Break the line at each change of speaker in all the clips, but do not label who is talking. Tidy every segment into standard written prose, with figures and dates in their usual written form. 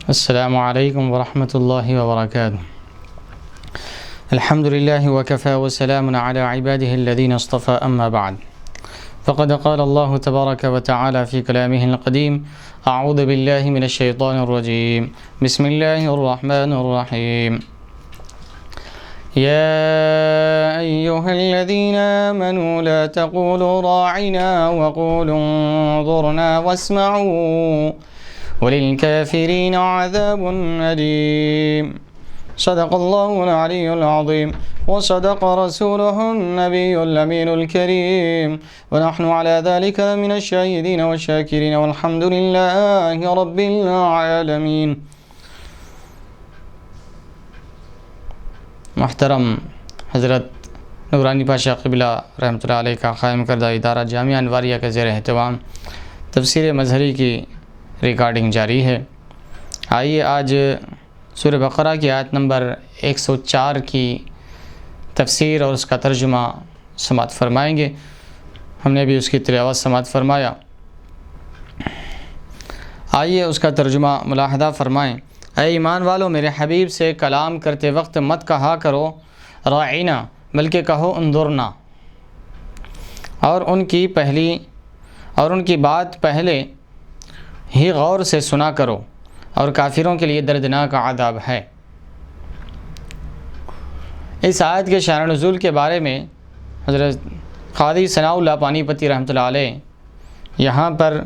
السلام علیکم ورحمۃ اللہ وبرکاتہ۔ الحمد للہ وکفى وسلام علی عباده الذین اصطفى اما بعد فقد قال اللہ تبارک وتعالی فی کلامہ القدیم اعوذ باللہ من الشیطان الرجیم بسم اللہ الرحمن الرحیم یا ایہا الذین آمنوا لا تقولوا راعنا وقولوا انظرنا واسمعوا وَلِلْكَافِرِينَ عَذَابٌ أَلِيمٌ۔ صدق اللہ العلی العظیم وصدق رسولہ النبی الامین الکریم ونحن على ذلك من الشاہدین والشاکرین والحمد للہ رب العالمین۔ محترم حضرت نورانی پاشا قبلہ رحمۃ اللہ علیہ کا قائم کردہ ادارہ جامعہ انواریہ کا زیر اہتمام تفسیر مظہری کی ریکارڈنگ جاری ہے۔ آئیے آج سورہ بقرہ کی آیت نمبر 104 کی تفسیر اور اس کا ترجمہ سماعت فرمائیں گے۔ ہم نے بھی اس کی تلاوت سماعت فرمایا، آئیے اس کا ترجمہ ملاحظہ فرمائیں۔ اے ایمان والو، میرے حبیب سے کلام کرتے وقت مت کہا کرو راعینا، بلکہ کہو انظرنا، اور ان کی بات پہلے ہی غور سے سنا کرو، اور کافروں کے لیے دردناک عذاب ہے۔ اس آیت کے شان نزول کے بارے میں حضرت قاضی ثناء اللہ پانی پتی رحمۃ اللہ علیہ یہاں پر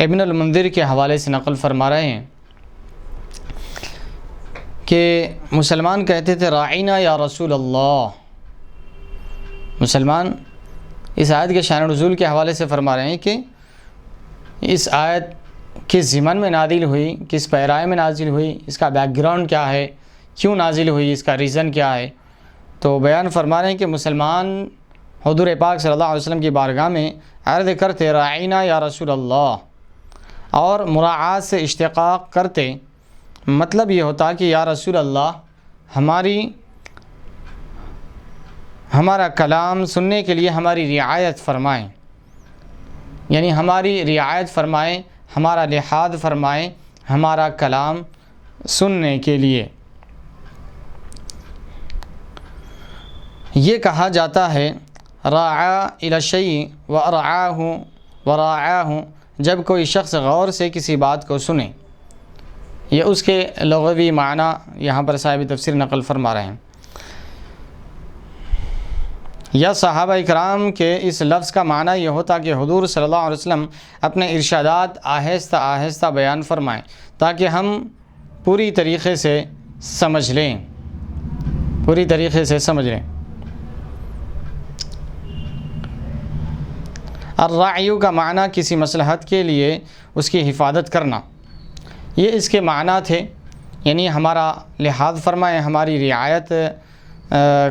ابن المنذر کے حوالے سے نقل فرما رہے ہیں کہ مسلمان کہتے تھے راعینا یا رسول اللہ۔ مسلمان اس آیت کے شان نزول کے حوالے سے فرما رہے ہیں کہ اس آیت کس ضمن میں نازل ہوئی، کس پیرائے میں نازل ہوئی، اس کا بیک گراؤنڈ کیا ہے، کیوں نازل ہوئی، اس کا ریزن کیا ہے۔ تو بیان فرما رہے ہیں کہ مسلمان حضور پاک صلی اللہ علیہ وسلم کی بارگاہ میں عرض کرتے راعینا یا رسول اللہ، اور مراعات سے اشتقاق کرتے، مطلب یہ ہوتا کہ یا رسول اللہ ہمارا کلام سننے کے لیے ہماری رعایت فرمائیں، یعنی ہماری رعایت فرمائیں، ہمارا لحاظ فرمائیں ہمارا کلام سننے کے لیے۔ یہ کہا جاتا ہے راعا الی الشیء وراعاہ، جب کوئی شخص غور سے کسی بات کو سنے۔ یہ اس کے لغوی معنی یہاں پر صاحب تفسیر نقل فرما رہے ہیں۔ یا صحابہ اکرام کے اس لفظ کا معنی یہ ہوتا کہ حضور صلی اللہ علیہ وسلم اپنے ارشادات آہستہ آہستہ بیان فرمائیں تاکہ ہم پوری طریقے سے سمجھ لیں۔ الرعی کا معنی کسی مصلحت کے لیے اس کی حفاظت کرنا، یہ اس کے معنی تھے، یعنی ہمارا لحاظ فرمائیں، ہماری رعایت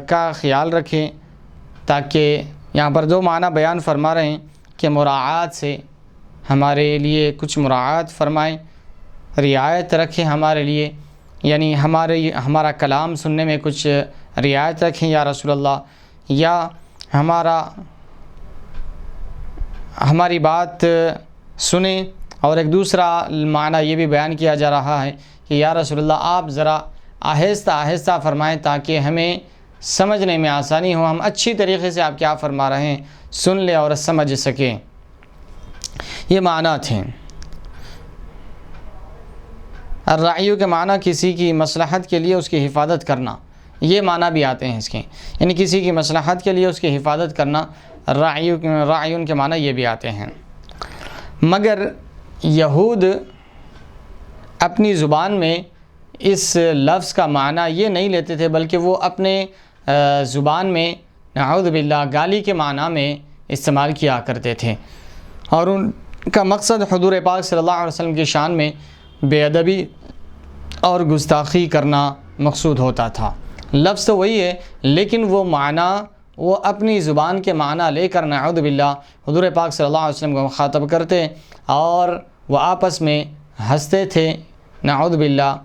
کا خیال رکھیں، تاکہ یہاں پر دو معنی بیان فرما رہے ہیں کہ مراعات سے ہمارے لیے کچھ مراعات فرمائیں، رعایت رکھیں ہمارے لیے، یعنی ہمارا کلام سننے میں کچھ رعایت رکھیں یا رسول اللہ، یا ہماری بات سنیں۔ اور ایک دوسرا معنی یہ بھی بیان کیا جا رہا ہے کہ یا رسول اللہ آپ ذرا آہستہ آہستہ فرمائیں تاکہ ہمیں سمجھنے میں آسانی ہو، ہم اچھی طریقے سے آپ کیا فرما رہے ہیں سن لیں اور سمجھ سکیں۔ یہ معنی تھے۔ الرعی کے معنی کسی کی مصلحت کے لیے اس کی حفاظت کرنا، یہ معنی بھی آتے ہیں اس کے، یعنی کسی کی مصلحت کے لیے اس کی حفاظت کرنا، رعی کے معنی یہ بھی آتے ہیں۔ مگر یہود اپنی زبان میں اس لفظ کا معنی یہ نہیں لیتے تھے، بلکہ وہ اپنے زبان میں نعوذ باللہ گالی کے معنی میں استعمال کیا کرتے تھے، اور ان کا مقصد حضور پاک صلی اللہ علیہ وسلم کی شان میں بے ادبی اور گستاخی کرنا مقصود ہوتا تھا۔ لفظ تو وہی ہے، لیکن وہ معنی وہ اپنی زبان کے معنی لے کر نعوذ باللہ حضور پاک صلی اللہ علیہ وسلم کو مخاطب کرتے، اور وہ آپس میں ہنستے تھے، نعوذ باللہ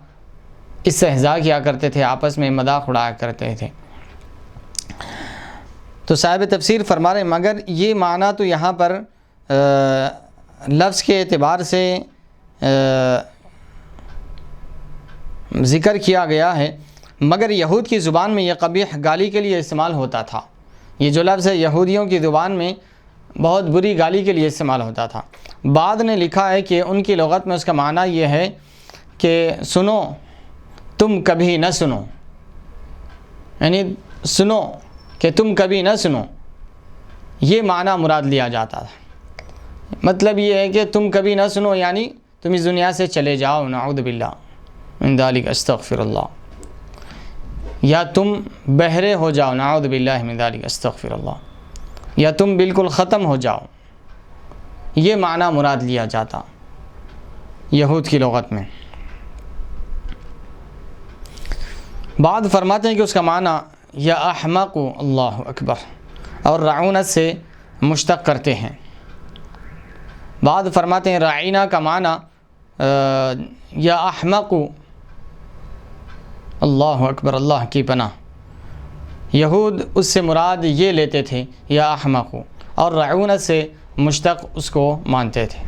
استہزاء کیا کرتے تھے، آپس میں مذاق اڑایا کرتے تھے۔ تو صاحب تفسیر فرما رہے ہیں مگر یہ معنی تو یہاں پر لفظ کے اعتبار سے ذکر کیا گیا ہے، مگر یہود کی زبان میں یہ قبیح گالی کے لیے استعمال ہوتا تھا۔ یہ جو لفظ ہے یہودیوں کی زبان میں بہت بری گالی کے لیے استعمال ہوتا تھا۔ بعد نے لکھا ہے کہ ان کی لغت میں اس کا معنی یہ ہے کہ سنو تم کبھی نہ سنو، یعنی سنو کہ تم کبھی نہ سنو، یہ معنی مراد لیا جاتا تھا۔ مطلب یہ ہے کہ تم کبھی نہ سنو، یعنی تم اس دنیا سے چلے جاؤ، نعوذ باللہ من ذالک، استغفر اللہ، یا تم بہرے ہو جاؤ، نعوذ باللہ من ذالک، استغفر اللہ، یا تم بالکل ختم ہو جاؤ، یہ معنی مراد لیا جاتا یہود کی لغت میں۔ بعد فرماتے ہیں کہ اس کا معنی یا احمق، اللہ اکبر، اور رعونت سے مشتق کرتے ہیں۔ بعد فرماتے ہیں رعینہ کا معنی یا احمق، اللہ اکبر، اللہ کی پناہ۔ یہود اس سے مراد یہ لیتے تھے یا احمق، اور رعونت سے مشتق اس کو مانتے تھے۔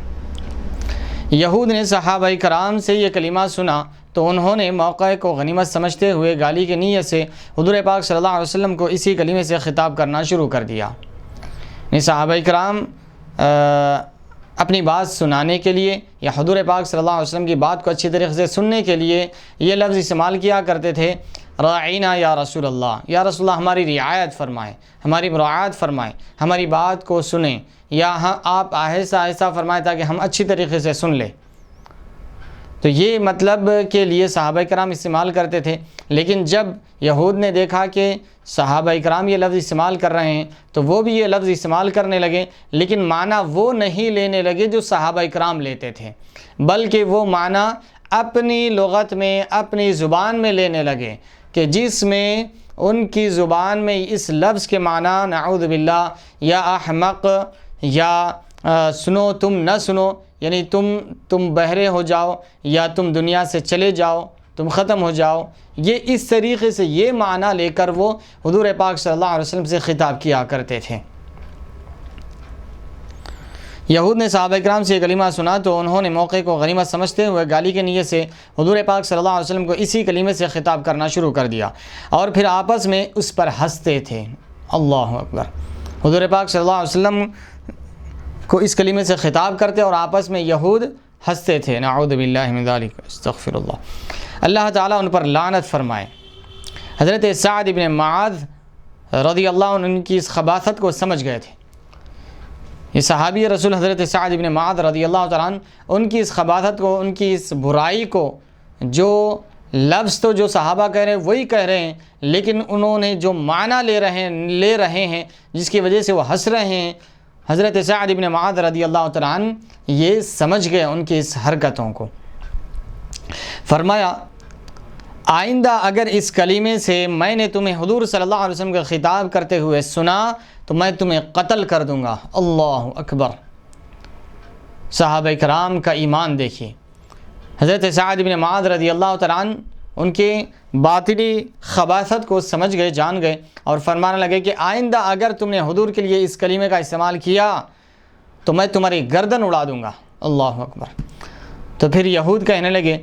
یہود نے صحابہ کرام سے یہ کلمہ سنا تو انہوں نے موقع کو غنیمت سمجھتے ہوئے گالی کی نیت سے حضور پاک صلی اللہ علیہ وسلم کو اسی کلمے سے خطاب کرنا شروع کر دیا۔ صحابہ کرام اپنی بات سنانے کے لیے یا حضور پاک صلی اللہ علیہ وسلم کی بات کو اچھی طریقے سے سننے کے لیے یہ لفظ استعمال کیا کرتے تھے، راعینا یا رسول اللہ، یا رسول اللہ ہماری رعایت فرمائیں، ہماری مراعات فرمائیں، ہماری بات کو سنیں، یا آپ آہستہ آہستہ فرمائیں تاکہ ہم اچھی طریقے سے سن لیں۔ تو یہ مطلب کے لیے صحابہ کرام استعمال کرتے تھے، لیکن جب یہود نے دیکھا کہ صحابہ کرام یہ لفظ استعمال کر رہے ہیں تو وہ بھی یہ لفظ استعمال کرنے لگے، لیکن معنی وہ نہیں لینے لگے جو صحابہ کرام لیتے تھے، بلکہ وہ معنی اپنی لغت میں، اپنی زبان میں لینے لگے، کہ جس میں ان کی زبان میں اس لفظ کے معنی نعوذ باللہ یا احمق یا سنو تم نہ سنو، یعنی تم بہرے ہو جاؤ، یا تم دنیا سے چلے جاؤ، تم ختم ہو جاؤ، یہ اس طریقے سے یہ معنی لے کر وہ حضور پاک صلی اللہ علیہ وسلم سے خطاب کیا کرتے تھے۔ یہود نے صحابہ کرام سے یہ کلمہ سنا تو انہوں نے موقع کو غنیمت سمجھتے ہوئے گالی کے نیت سے حضور پاک صلی اللہ علیہ وسلم کو اسی کلمے سے خطاب کرنا شروع کر دیا، اور پھر آپس میں اس پر ہنستے تھے۔ اللہ اکبر، حضور پاک صلی اللہ علیہ وسلم کو اس کلمے سے خطاب کرتے اور آپس میں یہود ہنستے تھے، نعوذ باللہ من ذالک، استغفر اللہ۔ اللہ تعالیٰ ان پر لعنت فرمائے۔ حضرت سعد بن معاذ رضی اللہ عنہ ان کی اس خباثت کو سمجھ گئے تھے۔ یہ صحابی رسول حضرت سعد بن معاذ رضی اللہ تعالیٰ عنہ ان کی اس خباثت کو، ان کی اس برائی کو، جو لفظ تو جو صحابہ کہہ رہے ہیں وہی کہہ رہے ہیں، لیکن انہوں نے جو معنی لے رہے ہیں جس کی وجہ سے وہ ہنس رہے ہیں، حضرت سعد بن معاذ رضی اللہ تعالیٰ عنہ یہ سمجھ گئے ان کی اس حرکتوں کو۔ فرمایا آئندہ اگر اس کلمے سے میں نے تمہیں حضور صلی اللہ علیہ وسلم کا خطاب کرتے ہوئے سنا تو میں تمہیں قتل کر دوں گا۔ اللہ اکبر، صحابہ کرام کا ایمان دیکھیے۔ حضرت سعد بن معاذ رضی اللہ تعالیٰ عنہ ان کے باطنی خباثت کو سمجھ گئے، جان گئے، اور فرمانے لگے کہ آئندہ اگر تم نے حضور کے لیے اس کلمے کا استعمال کیا تو میں تمہاری گردن اڑا دوں گا۔ اللہ اکبر۔ تو پھر یہود کہنے لگے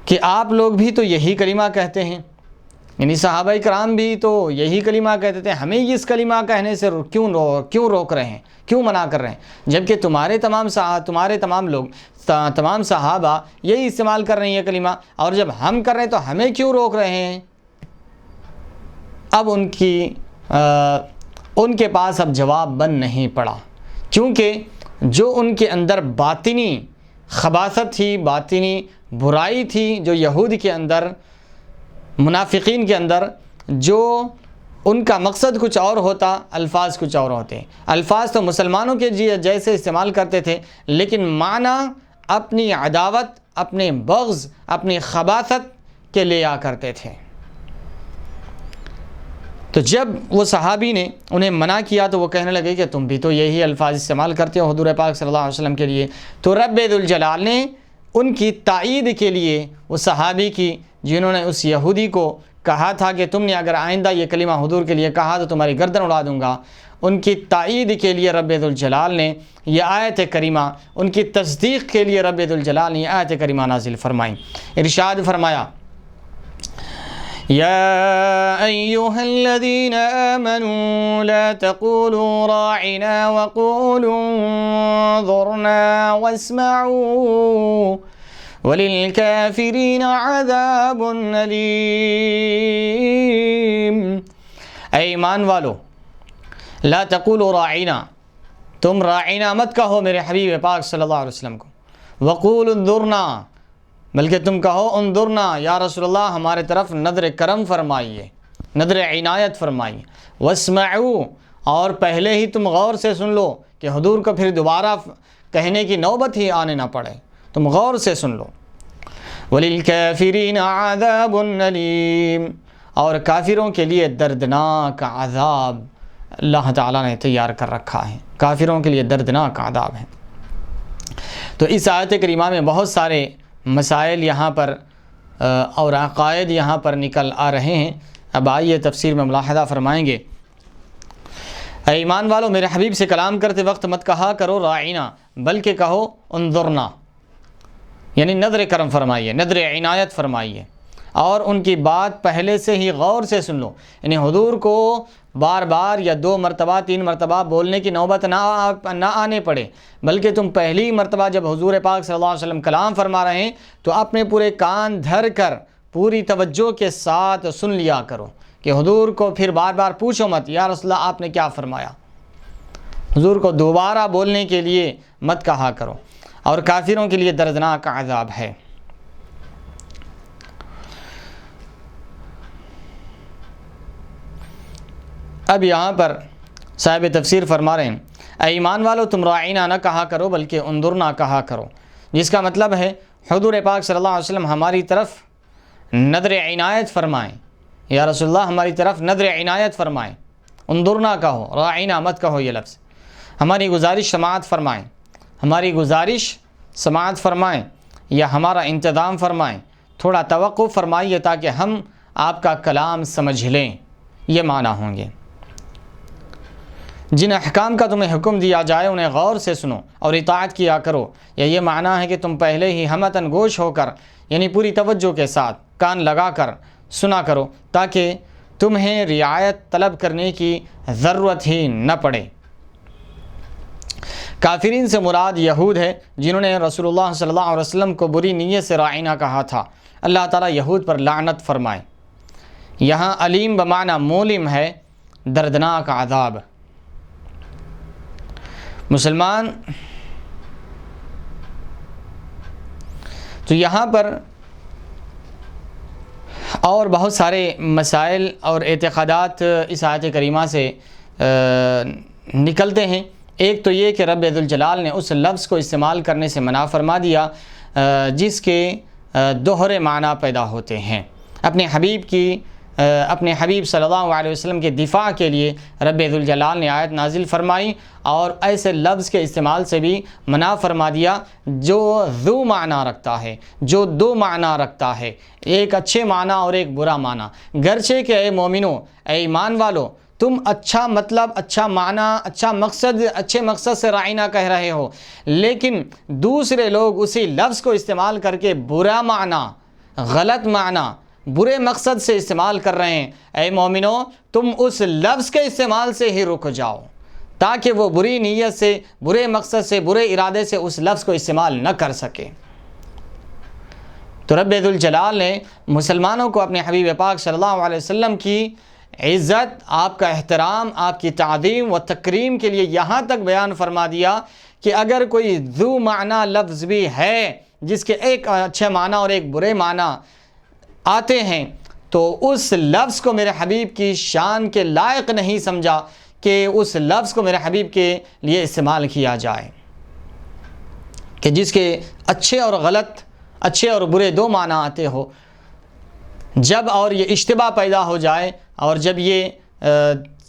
کہ آپ لوگ بھی تو یہی کلمہ کہتے ہیں، یعنی صحابہ کرام بھی تو یہی کلمہ کہتے تھے، ہمیں اس کلمہ کہنے سے کیوں روک رہے ہیں، کیوں منع کر رہے ہیں، جبکہ تمہارے تمام لوگ، تمام صحابہ یہی استعمال کر رہے ہیں یہ کلمہ، اور جب ہم کر رہے ہیں تو ہمیں کیوں روک رہے ہیں۔ اب ان کے پاس اب جواب بن نہیں پڑا، کیونکہ جو ان کے اندر باطنی خباثت تھی، باطنی برائی تھی جو یہود کے اندر، منافقین کے اندر، جو ان کا مقصد کچھ اور ہوتا، الفاظ کچھ اور ہوتے۔ الفاظ تو مسلمانوں کے جیسے استعمال کرتے تھے، لیکن معنی اپنی عداوت، اپنے بغض، اپنی خباثت کے لیا کرتے تھے۔ تو جب وہ صحابی نے انہیں منع کیا تو وہ کہنے لگے کہ تم بھی تو یہی الفاظ استعمال کرتے ہو حضور پاک صلی اللہ علیہ وسلم کے لیے۔ تو رب ذوالجلال نے ان کی تائید کے لیے وہ صحابی کی جنہوں نے اس یہودی کو کہا تھا کہ تم نے اگر آئندہ یہ کلمہ حضور کے لیے کہا تو تمہاری گردن اڑا دوں گا، ان کی تائید کے لیے رب ذوالجلال نے یہ آیت کریمہ، ان کی تصدیق کے لیے رب ذوالجلال نے یہ آیت کریمہ نازل فرمائیں۔ ارشاد فرمایا یا ایہا الذین آمنوا لا تقولوا راعنا وقولوا انظرنا واسمعوا وَلِلْكَافِرِينَ عَذَابٌ أَلِيمٌ۔ اے ایمان والو، لا تقولوا راعنا، تم راعنا مت کہو میرے حبیب پاک صلی اللہ علیہ وسلم کو، وقولوا انظرنا، بلکہ تم کہو انظرنا یا رسول اللہ ہمارے طرف نظر کرم فرمائیے، نظر عنایت فرمائیے، واسمعوا، اور پہلے ہی تم غور سے سن لو کہ حضور کو پھر دوبارہ کہنے کی نوبت ہی آنے نہ پڑے، تم غور سے سن لو۔ وَلِلْكَافِرِينَ عَذَابٌ أَلِيمٌ، اور کافروں کے لیے دردناک عذاب اللہ تعالیٰ نے تیار کر رکھا ہے، کافروں کے لیے دردناک عذاب ہے۔ تو اس آیت کریمہ میں بہت سارے مسائل یہاں پر اور عقائد یہاں پر نکل آ رہے ہیں۔ اب آئیے تفسیر میں ملاحظہ فرمائیں گے۔ اے ایمان والو، میرے حبیب سے کلام کرتے وقت مت کہا کرو راعنا، بلکہ کہو انظرنا، یعنی نظر کرم فرمائیے، نظر عنایت فرمائیے، اور ان کی بات پہلے سے ہی غور سے سن لو، یعنی حضور کو بار بار یا 2 مرتبہ 3 مرتبہ بولنے کی نوبت نہ آنے پڑے، بلکہ تم پہلی مرتبہ جب حضور پاک صلی اللہ علیہ وسلم کلام فرما رہے ہیں تو اپنے پورے کان دھر کر پوری توجہ کے ساتھ سن لیا کرو، کہ حضور کو پھر بار بار پوچھو مت یا رسول اللہ آپ نے کیا فرمایا، حضور کو دوبارہ بولنے کے لیے مت کہا کرو، اور کافروں کے لیے دردناک عذاب ہے۔ اب یہاں پر صاحب تفسیر فرما رہے ہیں اے ایمان والو، تم راعنا نہ کہا کرو بلکہ انظرنا کہا کرو، جس کا مطلب ہے حضور پاک صلی اللہ علیہ وسلم ہماری طرف نظر عنایت فرمائیں، یا رسول اللہ ہماری طرف نظر عنایت فرمائیں، انظرنا کہو، راعنا مت کہو، یہ لفظ ہماری گزارش سماعت فرمائیں، ہماری گزارش سماعت فرمائیں یا ہمارا انتظام فرمائیں، تھوڑا توقف فرمائیے تاکہ ہم آپ کا کلام سمجھ لیں، یہ معنی ہوں گے۔ جن احکام کا تمہیں حکم دیا جائے انہیں غور سے سنو اور اطاعت کیا کرو، یا یہ معنی ہے کہ تم پہلے ہی ہمتن گوش ہو کر، یعنی پوری توجہ کے ساتھ کان لگا کر سنا کرو، تاکہ تمہیں رعایت طلب کرنے کی ضرورت ہی نہ پڑے۔ کافرین سے مراد یہود ہے، جنہوں نے رسول اللہ صلی اللہ علیہ وسلم کو بری نیت سے راعنا کہا تھا۔ اللہ تعالیٰ یہود پر لعنت فرمائے۔ یہاں علیم بمعنی مولم ہے، دردناک عذاب۔ مسلمان تو یہاں پر اور بہت سارے مسائل اور اعتقادات اس آیت کریمہ سے نکلتے ہیں۔ ایک تو یہ کہ رب ذوالجلال نے اس لفظ کو استعمال کرنے سے منع فرما دیا جس کے دوہرے معنی پیدا ہوتے ہیں۔ اپنے حبیب صلی اللہ علیہ وسلم کے دفاع کے لیے رب ذوالجلال نے آیت نازل فرمائی، اور ایسے لفظ کے استعمال سے بھی منع فرما دیا جو ذو معنی رکھتا ہے، جو 2 معنی رکھتا ہے، ایک اچھے معنی اور ایک برا معنی۔ گرچہ کہ اے مومنو، اے ایمان والو، تم اچھا مطلب، اچھا معنی، اچھا مقصد، اچھے مقصد سے راعنا کہہ رہے ہو، لیکن دوسرے لوگ اسی لفظ کو استعمال کر کے برا معنی، غلط معنی، برے مقصد سے استعمال کر رہے ہیں۔ اے مومنو، تم اس لفظ کے استعمال سے ہی رک جاؤ، تاکہ وہ بری نیت سے، برے مقصد سے، برے ارادے سے اس لفظ کو استعمال نہ کر سکے۔ تو رب ذوالجلال نے مسلمانوں کو اپنے حبیب پاک صلی اللہ علیہ وسلم کی عزت، آپ کا احترام، آپ کی تعظیم و تکریم کے لیے یہاں تک بیان فرما دیا کہ اگر کوئی ذو معنی لفظ بھی ہے جس کے ایک اچھے معنی اور ایک برے معنی آتے ہیں، تو اس لفظ کو میرے حبیب کی شان کے لائق نہیں سمجھا کہ اس لفظ کو میرے حبیب کے لیے استعمال کیا جائے، کہ جس کے اچھے اور غلط، اچھے اور برے 2 معنی آتے ہو۔ جب اور یہ اشتباہ پیدا ہو جائے اور جب یہ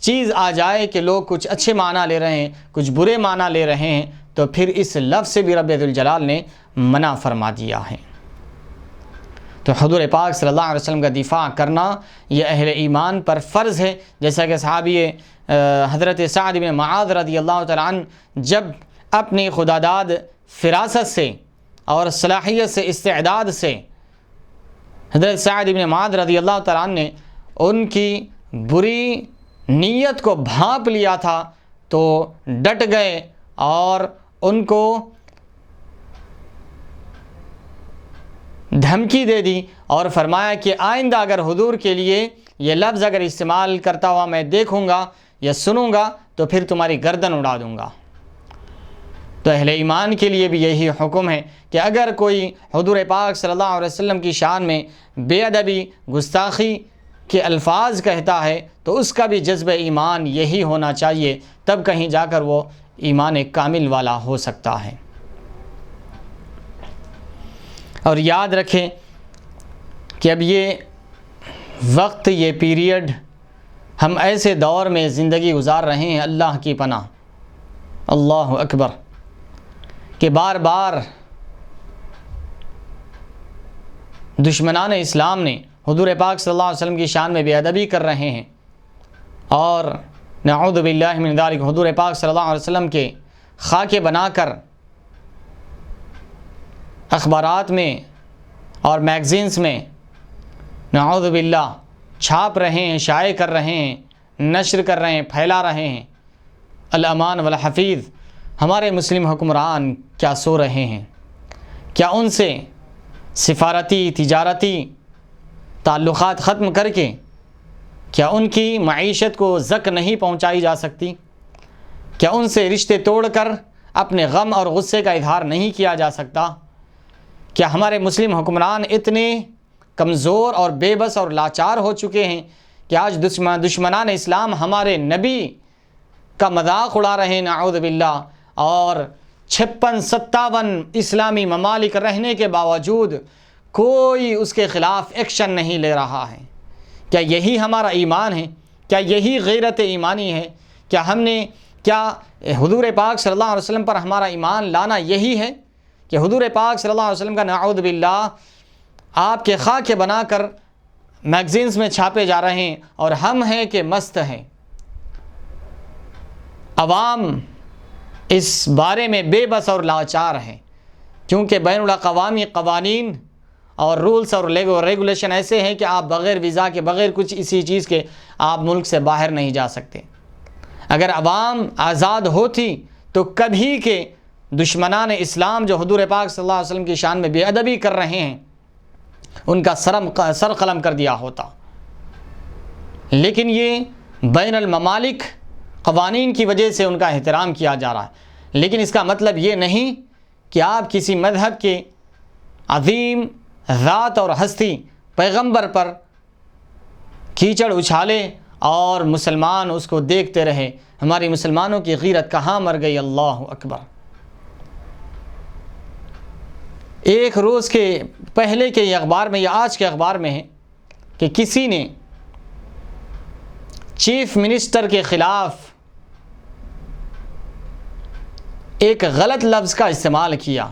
چیز آ جائے کہ لوگ کچھ اچھے معنی لے رہے ہیں، کچھ برے معنی لے رہے ہیں، تو پھر اس لفظ سے بھی رب ذوالجلال نے منع فرما دیا ہے۔ تو حضور پاک صلی اللہ علیہ وسلم کا دفاع کرنا یہ اہل ایمان پر فرض ہے، جیسا کہ صحابی حضرت سعد بن معاذ رضی اللہ تعالیٰ عنہ جب اپنی خداداد فراست سے اور صلاحیت سے، استعداد سے، حضرت سعد بن معاذ رضی اللہ تعالیٰ عنہ نے ان کی بری نیت کو بھانپ لیا تھا تو ڈٹ گئے اور ان کو دھمکی دے دی اور فرمایا کہ آئندہ اگر حضور کے لیے یہ لفظ اگر استعمال کرتا ہوا میں دیکھوں گا یا سنوں گا تو پھر تمہاری گردن اڑا دوں گا۔ تو اہل ایمان کے لیے بھی یہی حکم ہے کہ اگر کوئی حضور پاک صلی اللہ علیہ وسلم کی شان میں بے ادبی، گستاخی کے الفاظ کہتا ہے تو اس کا بھی جذب ایمان یہی ہونا چاہیے، تب کہیں جا کر وہ ایمان کامل والا ہو سکتا ہے۔ اور یاد رکھیں کہ اب یہ وقت، یہ پیریڈ، ہم ایسے دور میں زندگی گزار رہے ہیں، اللہ کی پناہ، اللہ اکبر، کہ بار بار دشمنان اسلام نے حضور پاک صلی اللہ علیہ وسلم کی شان میں بے ادبی کر رہے ہیں اور نعوذ باللہ من ذالک حضور پاک صلی اللہ علیہ وسلم کے خاکے بنا کر اخبارات میں اور میگزینز میں نعوذ باللہ چھاپ رہے ہیں، شائع کر رہے ہیں، نشر کر رہے ہیں، پھیلا رہے ہیں۔ الامان والحفیظ، ہمارے مسلم حکمران کیا سو رہے ہیں؟ کیا ان سے سفارتی، تجارتی تعلقات ختم کر کے کیا ان کی معیشت کو زک نہیں پہنچائی جا سکتی؟ کیا ان سے رشتے توڑ کر اپنے غم اور غصے کا اظہار نہیں کیا جا سکتا؟ کیا ہمارے مسلم حکمران اتنے کمزور اور بے بس اور لاچار ہو چکے ہیں کہ آج دشمنان اسلام ہمارے نبی کا مذاق اڑا رہے ہیں نعوذ باللہ، اور 56-57 اسلامی ممالک رہنے کے باوجود کوئی اس کے خلاف ایکشن نہیں لے رہا ہے؟ کیا یہی ہمارا ایمان ہے؟ کیا یہی غیرت ایمانی ہے؟ کیا حضور پاک صلی اللہ علیہ وسلم پر ہمارا ایمان لانا یہی ہے کہ حضور پاک صلی اللہ علیہ وسلم کا نعوذ باللہ آپ کے خاکے بنا کر میگزینز میں چھاپے جا رہے ہیں اور ہم ہیں کہ مست ہیں؟ عوام اس بارے میں بے بس اور لاچار ہیں، کیونکہ بین الاقوامی قوانین اور رولز اور ریگولیشن ایسے ہیں کہ آپ بغیر ویزا کے، بغیر کچھ اسی چیز کے آپ ملک سے باہر نہیں جا سکتے۔ اگر عوام آزاد ہوتی تو کبھی کے دشمنان اسلام جو حضور پاک صلی اللہ علیہ وسلم کی شان میں بے ادبی کر رہے ہیں ان کا سر قلم کر دیا ہوتا، لیکن یہ بین الممالک قوانین کی وجہ سے ان کا احترام کیا جا رہا ہے۔ لیکن اس کا مطلب یہ نہیں کہ آپ کسی مذہب کے عظیم ذات اور ہستی پیغمبر پر کیچڑ اچھالے اور مسلمان اس کو دیکھتے رہے۔ ہماری مسلمانوں کی غیرت کہاں مر گئی؟ اللہ اکبر۔ ایک روز کے پہلے کے اخبار میں یا آج کے اخبار میں ہے کہ کسی نے چیف منسٹر کے خلاف ایک غلط لفظ کا استعمال کیا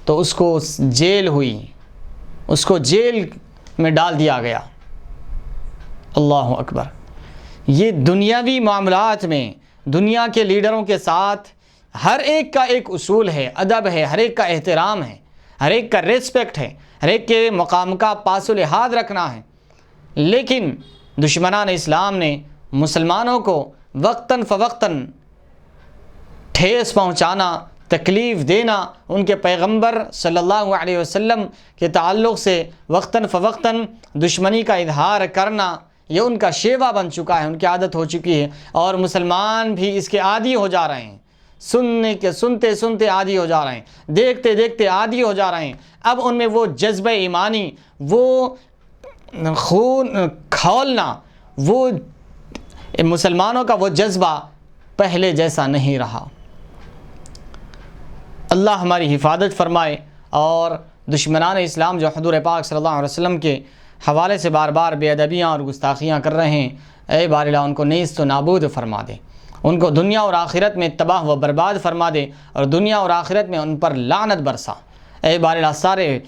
تو اس کو جیل ہوئی، اس کو جیل میں ڈال دیا گیا۔ اللہ اکبر۔ یہ دنیاوی معاملات میں دنیا کے لیڈروں کے ساتھ ہر ایک کا ایک اصول ہے، ادب ہے، ہر ایک کا احترام ہے، ہر ایک کا ریسپیکٹ ہے، ہر ایک کے مقام کا پاس و لحاظ رکھنا ہے۔ لیکن دشمنان اسلام نے مسلمانوں کو وقتاً فوقتاً ٹھیس پہنچانا، تکلیف دینا، ان کے پیغمبر صلی اللہ علیہ وسلم کے تعلق سے وقتاً فوقتاً دشمنی کا اظہار کرنا، یہ ان کا شیوا بن چکا ہے، ان کی عادت ہو چکی ہے، اور مسلمان بھی اس کے عادی ہو جا رہے ہیں، سنتے سنتے عادی ہو جا رہے ہیں، دیکھتے دیکھتے عادی ہو جا رہے ہیں۔ اب ان میں وہ جذبہ ایمانی، وہ خون کھولنا، وہ مسلمانوں کا وہ جذبہ پہلے جیسا نہیں رہا۔ اللہ ہماری حفاظت فرمائے، اور دشمنان اسلام جو حضور پاک صلی اللہ علیہ وسلم کے حوالے سے بار بار بے ادبیاں اور گستاخیاں کر رہے ہیں، اے بار الہ ان کو نیست و نابود فرما دے، ان کو دنیا اور آخرت میں تباہ و برباد فرما دے، اور دنیا اور آخرت میں ان پر لعنت برسا۔ اے بار الہ سارے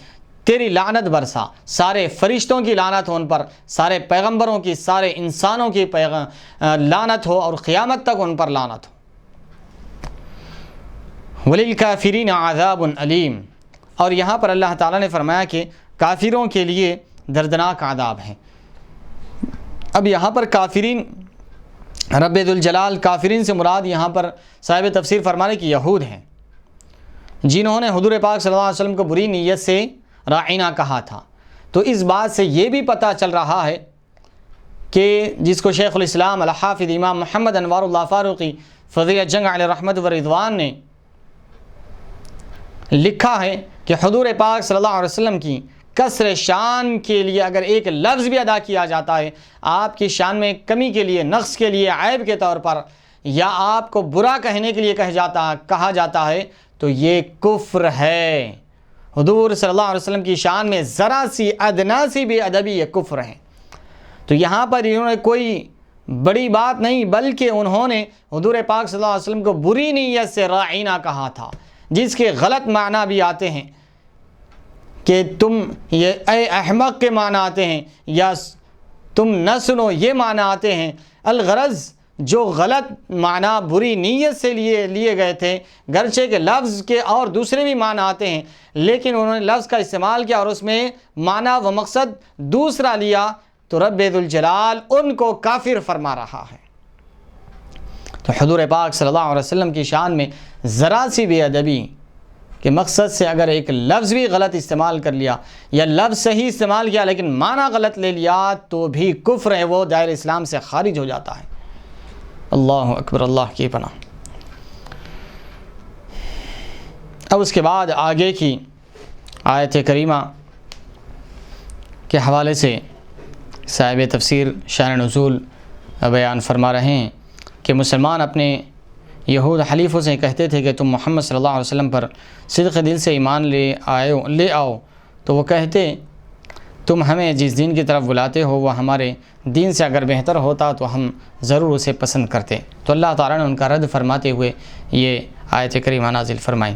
تیری لعنت برسا، سارے فرشتوں کی لعنت ہو ان پر، سارے پیغمبروں کی، سارے انسانوں کی لعنت ہو، اور قیامت تک ان پر لعنت ہو۔ وَلِلْكَافِرِينَ عَذَابٌ عَلِيمٌ، اور یہاں پر اللہ تعالیٰ نے فرمایا کہ کافروں کے لیے دردناک عذاب ہے۔ اب یہاں پر کافرین، رب ذوالجلال کافرین سے مراد یہاں پر صاحب تفسیر فرمانے کی یہود ہیں، جنہوں نے حضور پاک صلی اللہ علیہ وسلم کو بری نیت سے راعینا کہا تھا۔ تو اس بات سے یہ بھی پتہ چل رہا ہے کہ جس کو شیخ الاسلام الحافظ امام محمد انوار اللہ فاروقی فضیلت جنگ علیہ رحمت و رضوان نے لکھا ہے کہ حضور پاک صلی اللہ علیہ وسلم کی کسر شان کے لیے اگر ایک لفظ بھی ادا کیا جاتا ہے، آپ کی شان میں کمی کے لیے، نقص کے لیے، عیب کے طور پر، یا آپ کو برا کہنے کے لیے کہا جاتا ہے، تو یہ کفر ہے۔ حضور صلی اللہ علیہ وسلم کی شان میں ذرا سی ادنا سی بے ادبی یہ کفر ہے۔ تو یہاں پر انہوں نے کوئی بڑی بات نہیں، بلکہ انہوں نے حضور پاک صلی اللہ علیہ وسلم کو بری نیت سے راعینا کہا تھا، جس کے غلط معنی بھی آتے ہیں کہ تم یہ اے احمق کے معنی آتے ہیں، یا تم نہ سنو یہ معنی آتے ہیں۔ الغرض جو غلط معنی بری نیت سے لیے گئے تھے، گرچہ کے لفظ کے اور دوسرے بھی معنی آتے ہیں، لیکن انہوں نے لفظ کا استعمال کیا اور اس میں معنی و مقصد دوسرا لیا، تو رب ذوالجلال ان کو کافر فرما رہا ہے۔ تو حضور پاک صلی اللہ علیہ وسلم کی شان میں ذرا سی بے ادبی کے مقصد سے اگر ایک لفظ بھی غلط استعمال کر لیا، یا لفظ صحیح استعمال کیا لیکن معنی غلط لے لیا، تو بھی کفر ہے، وہ دائرہ اسلام سے خارج ہو جاتا ہے۔ اللہ اکبر، اللہ کی پناہ۔ اب اس کے بعد آگے کی آیت کریمہ کے حوالے سے صاحب تفسیر شان نزول بیان فرما رہے ہیں کہ مسلمان اپنے یہود حلیفوں سے کہتے تھے کہ تم محمد صلی اللہ علیہ وسلم پر صدق دل سے ایمان لے آؤ، تو وہ کہتے تم ہمیں جس دین کی طرف بلاتے ہو وہ ہمارے دین سے اگر بہتر ہوتا تو ہم ضرور اسے پسند کرتے۔ تو اللہ تعالیٰ نے ان کا رد فرماتے ہوئے یہ آیت کریمہ نازل فرمائی۔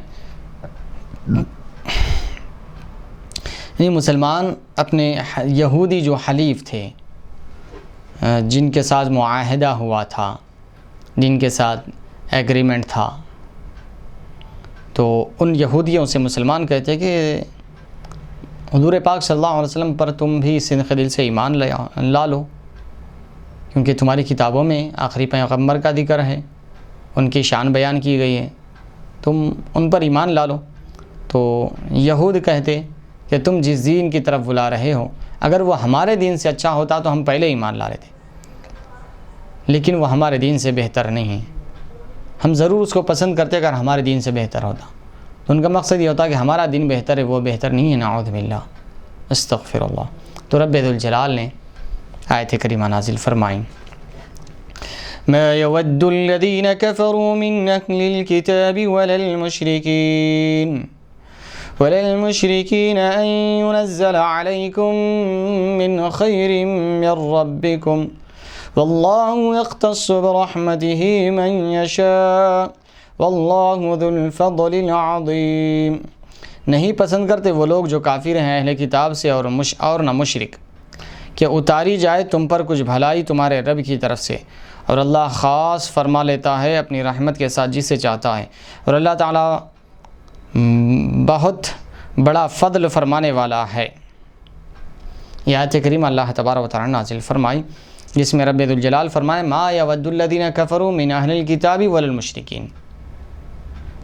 یہ مسلمان اپنے یہودی جو حلیف تھے، جن کے ساتھ معاہدہ ہوا تھا، جن کے ساتھ ایگریمنٹ تھا، تو ان یہودیوں سے مسلمان کہتے کہ حضور پاک صلی اللہ علیہ وسلم پر تم بھی صدق دل سے ایمان لا لو، کیونکہ تمہاری کتابوں میں آخری پیغمبر کا ذکر ہے، ان کی شان بیان کی گئی ہے، تم ان پر ایمان لا لو۔ تو یہود کہتے کہ تم جس دین کی طرف بلا رہے ہو اگر وہ ہمارے دین سے اچھا ہوتا تو ہم پہلے ایمان لا لیتے، لیکن وہ ہمارے دین سے بہتر نہیں ہے، ہم ضرور اس کو پسند کرتے اگر ہمارے دین سے بہتر ہوتا۔ تو ان کا مقصد یہ ہوتا کہ ہمارا دین بہتر ہے، وہ بہتر نہیں ہے، نعوذ باللہ، استغفر اللہ۔ تو رب ذوالجلال نے آیت کریمہ نازل فرمائیں، ما يود الذين كفروا من أهل الكتاب ولا المشركين أن ينزل عليكم من خير من ربكم والله يختص برحمته من يشاء والله ذو الفضل العظيم۔ نہیں پسند کرتے وہ لوگ جو کافر ہیں اہل کتاب سے اور نہ مشرک کہ اتاری جائے تم پر کچھ بھلائی تمہارے رب کی طرف سے، اور اللہ خاص فرما لیتا ہے اپنی رحمت کے ساتھ جسے چاہتا ہے، اور اللہ تعالیٰ بہت بڑا فضل فرمانے والا ہے۔ یہ آیت کریمہ اللہ تبارک و تعالیٰ نے نازل فرمائی، جس میں رب ذوالجلال فرمائے ما یود الذین کفروا من اہل الکتاب والمشرکین۔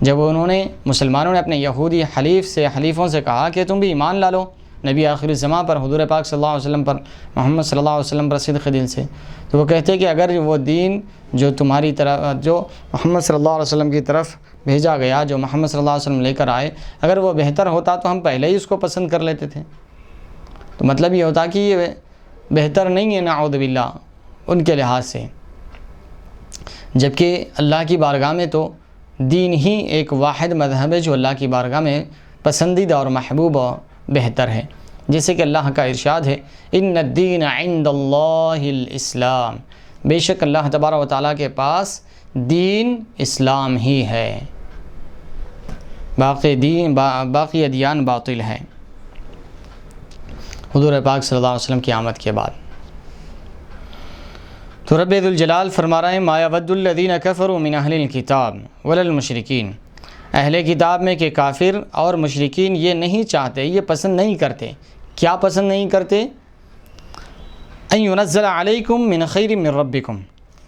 جب انہوں نے مسلمانوں نے اپنے یہودی حلیفوں سے کہا کہ تم بھی ایمان لا لو نبی آخر الزماں پر، حضور پاک صلی اللہ علیہ وسلم پر، محمد صلی اللہ علیہ وسلم پر صدق دل سے، تو وہ کہتے کہ اگر وہ دین جو تمہاری طرف، جو محمد صلی اللہ علیہ وسلم کی طرف بھیجا گیا، جو محمد صلی اللہ علیہ وسلم لے کر آئے، اگر وہ بہتر ہوتا تو ہم پہلے ہی اس کو پسند کر لیتے تھے۔ تو مطلب یہ ہوتا کہ یہ بہتر نہیں ہے، نعوذ باللہ، ان کے لحاظ سے، جبکہ اللہ کی بارگاہ میں تو دین ہی ایک واحد مذہب ہے جو اللہ کی بارگاہ میں پسندیدہ اور محبوب اور بہتر ہے، جیسے کہ اللہ کا ارشاد ہے ان الدین عند اللہ الاسلام، بے شک اللہ تبارک و تعالیٰ کے پاس دین اسلام ہی ہے، باقی ادیان باطل ہے۔ حضور پاک صلی اللہ علیہ وسلم کی آمد کے بعد۔ تو رب ذوالجلال فرما رہے ہیں ما یود الذین کفروا من اہل الکتاب ولا المشرکین، اہل کتاب میں کہ کافر اور مشرکین یہ نہیں چاہتے، یہ پسند نہیں کرتے۔ کیا پسند نہیں کرتے؟ ان ینزل علیکم من خیر من ربکم،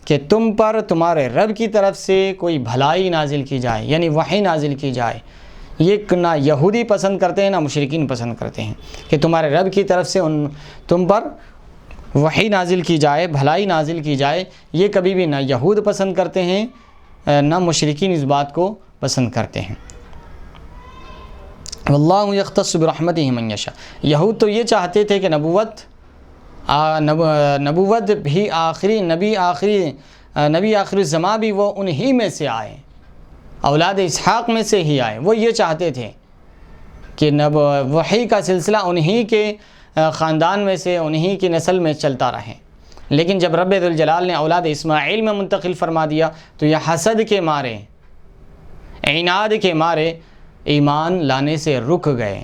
کہ تم پر تمہارے رب کی طرف سے کوئی بھلائی نازل کی جائے، یعنی وحی نازل کی جائے۔ یہ نہ یہودی پسند کرتے ہیں نہ مشرکین پسند کرتے ہیں کہ تمہارے رب کی طرف سے تم پر وحی نازل کی جائے، بھلائی نازل کی جائے۔ یہ کبھی بھی نہ یہود پسند کرتے ہیں نہ مشرکین اس بات کو پسند کرتے ہیں۔ واللہ یختص برحمتہ من یشاء، یہود تو یہ چاہتے تھے کہ نبوت بھی نبی آخری زمان بھی وہ انہی میں سے آئے، اولاد اسحاق میں سے ہی آئے۔ وہ یہ چاہتے تھے کہ وحی کا سلسلہ انہی کے خاندان میں سے، انہی کی نسل میں چلتا رہے۔ لیکن جب رب ذوالجلال نے اولاد اسماعیل میں منتقل فرما دیا تو یہ حسد کے مارے، عناد کے مارے ایمان لانے سے رک گئے۔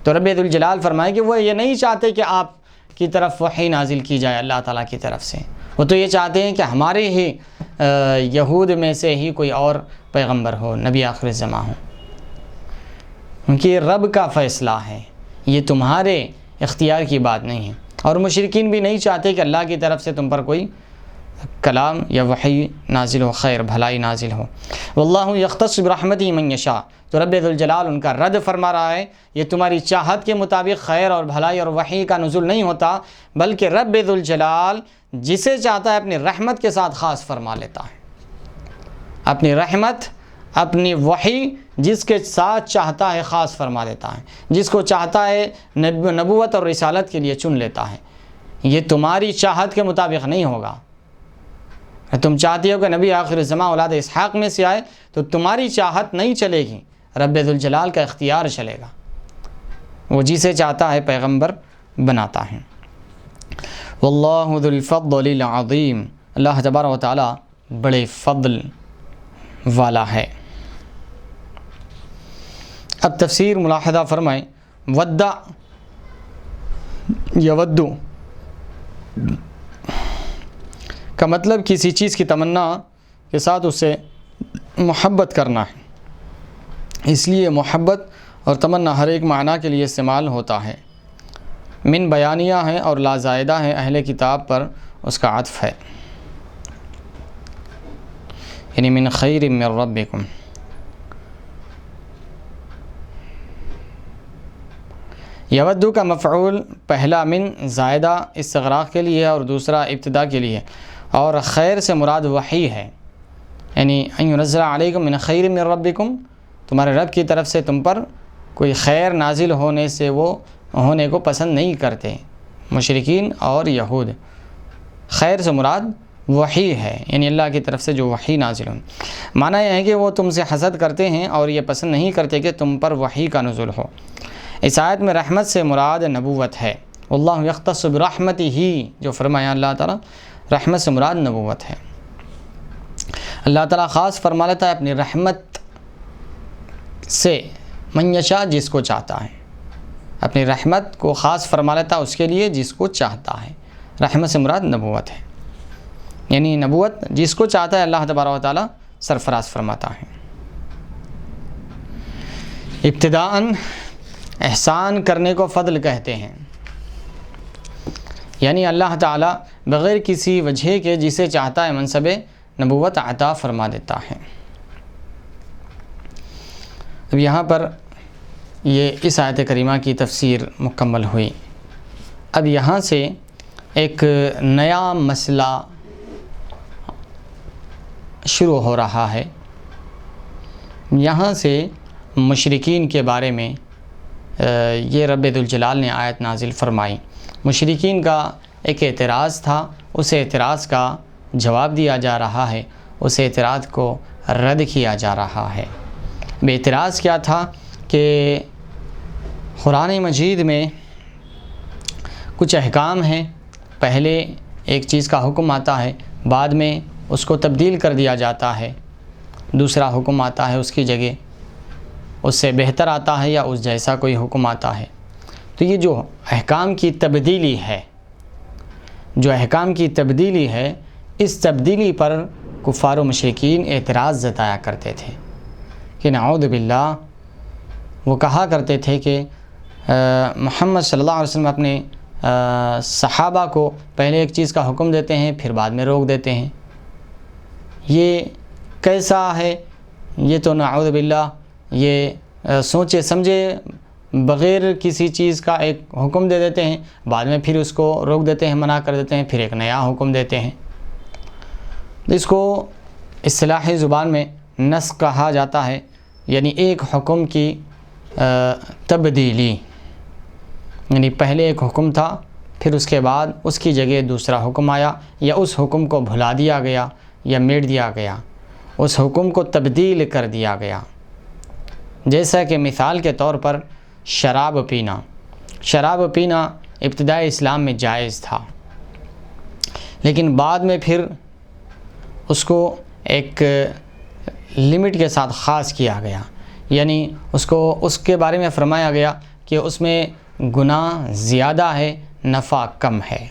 تو رب ذوالجلال فرمائے کہ وہ یہ نہیں چاہتے کہ آپ کی طرف وحی نازل کی جائے اللہ تعالیٰ کی طرف سے، وہ تو یہ چاہتے ہیں کہ ہمارے ہی یہود میں سے ہی کوئی اور پیغمبر ہو، نبی آخر زمان ہو، کیونکہ یہ رب کا فیصلہ ہے، یہ تمہارے اختیار کی بات نہیں ہے۔ اور مشرکین بھی نہیں چاہتے کہ اللہ کی طرف سے تم پر کوئی کلام یا وحی نازل ہو، خیر بھلائی نازل ہو۔ واللہ یختص برحمتہ من یشاء، تو رب ذوالجلال ان کا رد فرما رہا ہے، یہ تمہاری چاہت کے مطابق خیر اور بھلائی اور وحی کا نزول نہیں ہوتا، بلکہ رب ذوالجلال جسے چاہتا ہے اپنی رحمت کے ساتھ خاص فرما لیتا ہے۔ اپنی رحمت، اپنی وحی جس کے ساتھ چاہتا ہے خاص فرما دیتا ہے، جس کو چاہتا ہے نبوت اور رسالت کے لیے چن لیتا ہے۔ یہ تمہاری چاہت کے مطابق نہیں ہوگا۔ تم چاہتی ہو کہ نبی آخر زمان اولاد اسحاق میں سے آئے تو تمہاری چاہت نہیں چلے گی، رب ذوالجلال کا اختیار چلے گا، وہ جسے چاہتا ہے پیغمبر بناتا ہے۔ واللہ ذو الفضل العظیم، اللہ تبارک و تعالی بڑے فضل والا ہے۔ اب تفسیر ملاحظہ فرمائیں، ودع یودو کا مطلب کسی چیز کی تمنا کے ساتھ اس سے محبت کرنا ہے، اس لیے محبت اور تمنا ہر ایک معنی کے لیے استعمال ہوتا ہے۔ من بیانیہ ہے اور لا زائدہ ہے، اہل کتاب پر اس کا عطف ہے، یعنی من خیر من ربکم۔ یودو کا مفعول پہلا من زائدہ استغراق کے لیے اور دوسرا ابتدا کے لیے، اور خیر سے مراد وحی ہے، یعنی ان ینزل علیکم من خیر من ربکم، تمہارے رب کی طرف سے تم پر کوئی خیر نازل ہونے کو پسند نہیں کرتے مشرکین اور یہود۔ خیر سے مراد وحی ہے، یعنی اللہ کی طرف سے جو وحی نازل ہو۔ معنی یہ ہے کہ وہ تم سے حسد کرتے ہیں اور یہ پسند نہیں کرتے کہ تم پر وحی کا نزول ہو۔ اس آیت میں رحمت سے مراد نبوت ہے، واللہ یختص برحمتہ، جو فرمایا اللہ تعالیٰ، رحمت سے مراد نبوت ہے۔ اللہ تعالیٰ خاص فرما لیتا ہے اپنی رحمت سے من یشاء، جس کو چاہتا ہے، اپنی رحمت کو خاص فرما لیتا ہے اس کے لیے جس کو چاہتا ہے۔ رحمت سے مراد نبوت ہے، یعنی نبوت جس کو چاہتا ہے اللہ تبارک و تعالیٰ سرفراز فرماتا ہے۔ ابتداءً احسان کرنے کو فضل کہتے ہیں، یعنی اللہ تعالیٰ بغیر کسی وجہ کے جسے چاہتا ہے منصب نبوت عطا فرما دیتا ہے۔ اب یہاں پر یہ اس آیت کریمہ کی تفسیر مکمل ہوئی۔ اب یہاں سے ایک نیا مسئلہ شروع ہو رہا ہے۔ یہاں سے مشرکین کے بارے میں یہ رب ذوالجلال نے آیت نازل فرمائی۔ مشرکین کا ایک اعتراض تھا، اس اعتراض کا جواب دیا جا رہا ہے، اس اعتراض کو رد کیا جا رہا ہے۔ بے اعتراض کیا تھا کہ قرآن مجید میں کچھ احکام ہیں، پہلے ایک چیز کا حکم آتا ہے، بعد میں اس کو تبدیل کر دیا جاتا ہے، دوسرا حکم آتا ہے اس کی جگہ، اس سے بہتر آتا ہے یا اس جیسا کوئی حکم آتا ہے۔ تو یہ جو احکام کی تبدیلی ہے، اس تبدیلی پر کفار و مشرکین اعتراض جتایا کرتے تھے کہ نعوذ باللہ، وہ کہا کرتے تھے کہ محمد صلی اللہ علیہ وسلم اپنے صحابہ کو پہلے ایک چیز کا حکم دیتے ہیں پھر بعد میں روک دیتے ہیں، یہ کیسا ہے؟ یہ تو نعوذ باللہ یہ سوچے سمجھے بغیر کسی چیز کا ایک حکم دے دیتے ہیں، بعد میں پھر اس کو روک دیتے ہیں، منع کر دیتے ہیں، پھر ایک نیا حکم دیتے ہیں۔ اس کو اصطلاحی زبان میں نسخ کہا جاتا ہے، یعنی ایک حکم کی تبدیلی، یعنی پہلے ایک حکم تھا پھر اس کے بعد اس کی جگہ دوسرا حکم آیا، یا اس حکم کو بھلا دیا گیا یا میٹ دیا گیا، اس حکم کو تبدیل کر دیا گیا۔ جیسا کہ مثال کے طور پر شراب پینا ابتدائی اسلام میں جائز تھا، لیکن بعد میں پھر اس کو ایک لمٹ کے ساتھ خاص کیا گیا، یعنی اس کے بارے میں فرمایا گیا کہ اس میں گناہ زیادہ ہے، نفع کم ہے،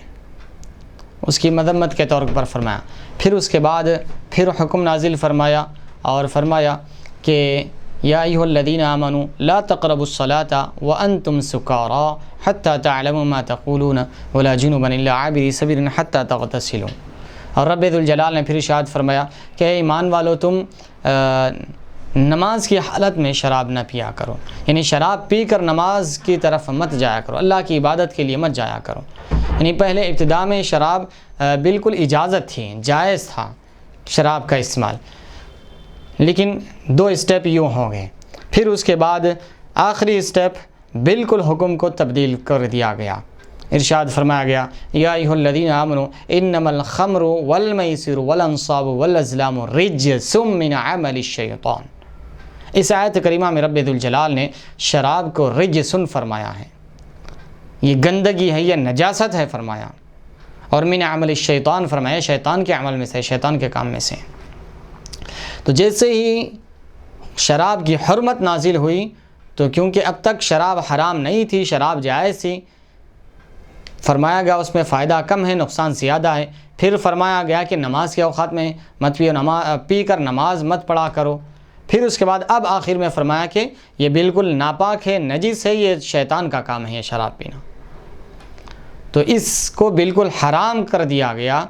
اس کی مذمت کے طور پر فرمایا۔ پھر اس کے بعد پھر حکم نازل فرمایا اور فرمایا کہ یا ایھا الذین آمنوا لا تقربوا الصلاة وانتم سکارى حتى تعلموا ما تقولون ولا جنبا الا عابري سبیل حتى تغتسلوا۔ اور رب ذوالجلال نے پھر ارشاد فرمایا کہ اے ایمان والو، تم نماز کی حالت میں شراب نہ پیا کرو، یعنی شراب پی کر نماز کی طرف مت جایا کرو، اللہ کی عبادت کے لیے مت جایا کرو۔ یعنی پہلے ابتدا میں شراب بالکل اجازت تھی، جائز تھا شراب کا استعمال، لیکن 2 اسٹیپ یوں ہو گئے، پھر اس کے بعد آخری اسٹیپ بالکل حکم کو تبدیل کر دیا گیا، ارشاد فرمایا گیا یا ایھا الذین آمنوا انما الخمر والمیسر والانصاب والازلام رجس من عمل الشیطان۔ اس آیت کریمہ میں رب ذوالجلال نے شراب کو رجسن فرمایا ہے، یہ گندگی ہے، یہ نجاست ہے فرمایا، اور من عمل الشیطان فرمایا، شیطان کے عمل میں سے، شیطان کے کام میں سے۔ تو جیسے ہی شراب کی حرمت نازل ہوئی، تو کیونکہ اب تک شراب حرام نہیں تھی، شراب جائز تھی، فرمایا گیا اس میں فائدہ کم ہے، نقصان زیادہ ہے۔ پھر فرمایا گیا کہ نماز کے اوقات میں مت پیو، پی کر نماز مت پڑھا کرو۔ پھر اس کے بعد اب آخر میں فرمایا کہ یہ بالکل ناپاک ہے، نجس ہے، یہ شیطان کا کام ہے یہ شراب پینا، تو اس کو بالکل حرام کر دیا گیا۔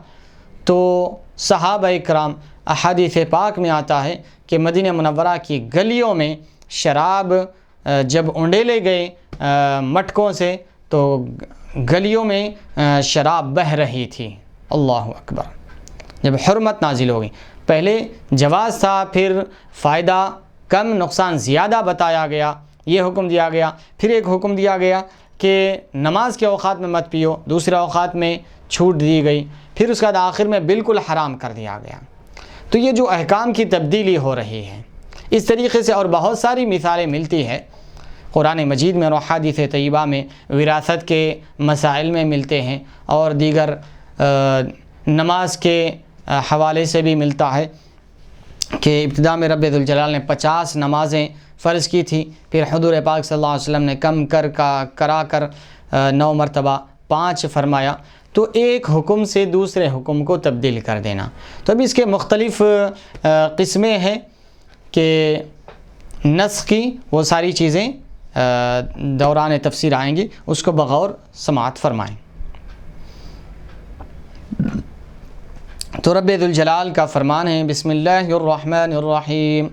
تو صحابہ کرام، احادیث پاک میں آتا ہے کہ مدینہ منورہ کی گلیوں میں شراب جب اونڈیلے گئے مٹکوں سے، تو گلیوں میں شراب بہہ رہی تھی۔ اللہ اکبر! جب حرمت نازل ہو گئی، پہلے جواز تھا، پھر فائدہ کم نقصان زیادہ بتایا گیا، یہ حکم دیا گیا۔ پھر ایک حکم دیا گیا کہ نماز کے اوقات میں مت پیو، دوسرے اوقات میں چھوٹ دی گئی، پھر اس کے بعد آخر میں بالکل حرام کر دیا گیا۔ تو یہ جو احکام کی تبدیلی ہو رہی ہے، اس طریقے سے اور بہت ساری مثالیں ملتی ہیں قرآن مجید میں اور احادیث طیبہ میں، وراثت کے مسائل میں ملتے ہیں، اور دیگر نماز کے حوالے سے بھی ملتا ہے کہ ابتدا میں رب ذوالجلال نے 50 نمازیں فرض کی تھی، پھر حضور پاک صلی اللہ علیہ وسلم نے کم کرا کر 9 مرتبہ 5 فرمایا۔ تو ایک حکم سے دوسرے حکم کو تبدیل کر دینا۔ تو اب اس کے مختلف قسمیں ہیں کہ نسخ کی، وہ ساری چیزیں دوران تفسیر آئیں گی، اس کو بغور سماعت فرمائیں۔ تو رب ذوالجلال کا فرمان ہے، بسم اللہ الرحمن الرحیم،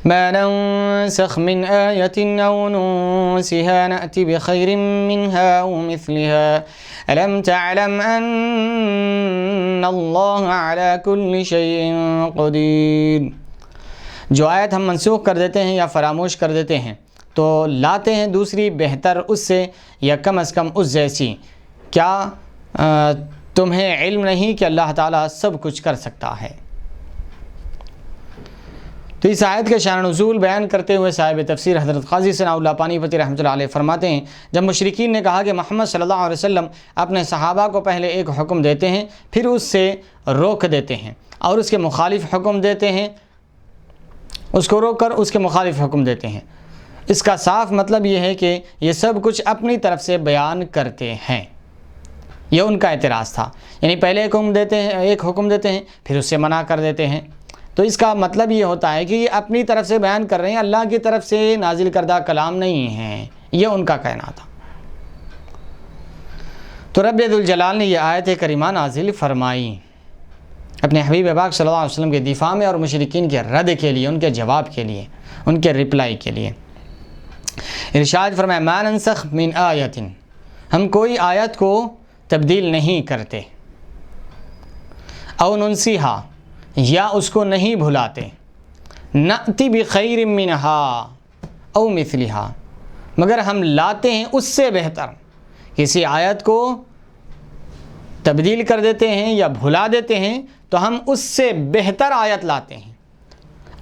ما ننسخ من آیت او ننسها نأتی بخیر منها او مثلها الم تعلم ان اللہ علی کل شیء قدیر۔ جو آیت ہم منسوخ کر دیتے ہیں یا فراموش کر دیتے ہیں، تو لاتے ہیں دوسری بہتر اس سے یا کم از کم اس جیسی۔ کیا تمہیں علم نہیں کہ اللہ تعالیٰ سب کچھ کر سکتا ہے؟ تو اس آیت کے شان نزول بیان کرتے ہوئے صاحب تفسیر حضرت قاضی ثناء اللہ پانی پتی رحمۃ اللہ علیہ فرماتے ہیں، جب مشرکین نے کہا کہ محمد صلی اللہ علیہ وسلم اپنے صحابہ کو پہلے ایک حکم دیتے ہیں، پھر اس سے روک دیتے ہیں اور اس کے مخالف حکم دیتے ہیں، اس کو روک کر اس کے مخالف حکم دیتے ہیں، اس کا صاف مطلب یہ ہے کہ یہ سب کچھ اپنی طرف سے بیان کرتے ہیں، یہ ان کا اعتراض تھا۔ یعنی پہلے ایک حکم دیتے ہیں پھر اس سے منع کر دیتے ہیں، تو اس کا مطلب یہ ہوتا ہے کہ یہ اپنی طرف سے بیان کر رہے ہیں، اللہ کی طرف سے نازل کردہ کلام نہیں ہے، یہ ان کا کہنا تھا۔ تو رب ذوالجلال نے یہ آیت کریمہ نازل فرمائی اپنے حبیب پاک صلی اللہ علیہ وسلم کے دفاع میں اور مشرکین کے رد کے لیے، ان کے جواب کے لیے، ان کے رپلائی کے لیے۔ ارشاد فرمایا ما ننسخ من آیت، ہم کوئی آیت کو تبدیل نہیں کرتے، او ننسیہا، یا اس کو نہیں بھلاتے، نأتی بخیر منہا او مثلہا، مگر ہم لاتے ہیں اس سے بہتر۔ کسی آیت کو تبدیل کر دیتے ہیں یا بھلا دیتے ہیں تو ہم اس سے بہتر آیت لاتے ہیں،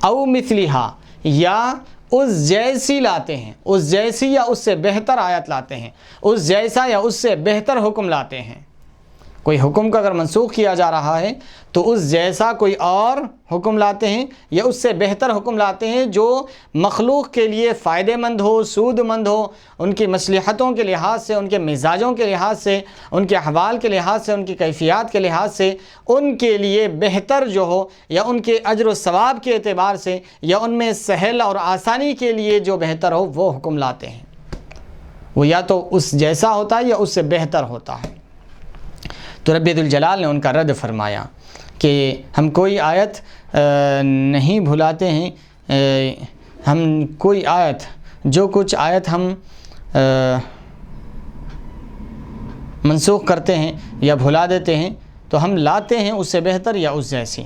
او مثلہا، یا اس جیسی لاتے ہیں، اس جیسی یا اس سے بہتر آیت لاتے ہیں، اس جیسا یا اس سے بہتر حکم لاتے ہیں۔ کوئی حکم کو اگر منسوخ کیا جا رہا ہے تو اس جیسا کوئی اور حکم لاتے ہیں یا اس سے بہتر حکم لاتے ہیں جو مخلوق کے لیے فائدہ مند ہو، سود مند ہو، ان کی مصلحتوں کے لحاظ سے، ان کے مزاجوں کے لحاظ سے، ان کے احوال کے لحاظ سے، ان کی کیفیات کے لحاظ سے ان کے لیے بہتر جو ہو، یا ان کے اجر و ثواب کے اعتبار سے، یا ان میں سہل اور آسانی کے لیے جو بہتر ہو وہ حکم لاتے ہیں۔ وہ یا تو اس جیسا ہوتا ہے یا اس سے بہتر ہوتا ہے۔ تو رب ذوالجلال نے ان کا رد فرمایا کہ ہم کوئی آیت نہیں بھلاتے ہیں، ہم کوئی آیت، جو کچھ آیت ہم منسوخ کرتے ہیں یا بھلا دیتے ہیں تو ہم لاتے ہیں اس سے بہتر یا اس جیسی۔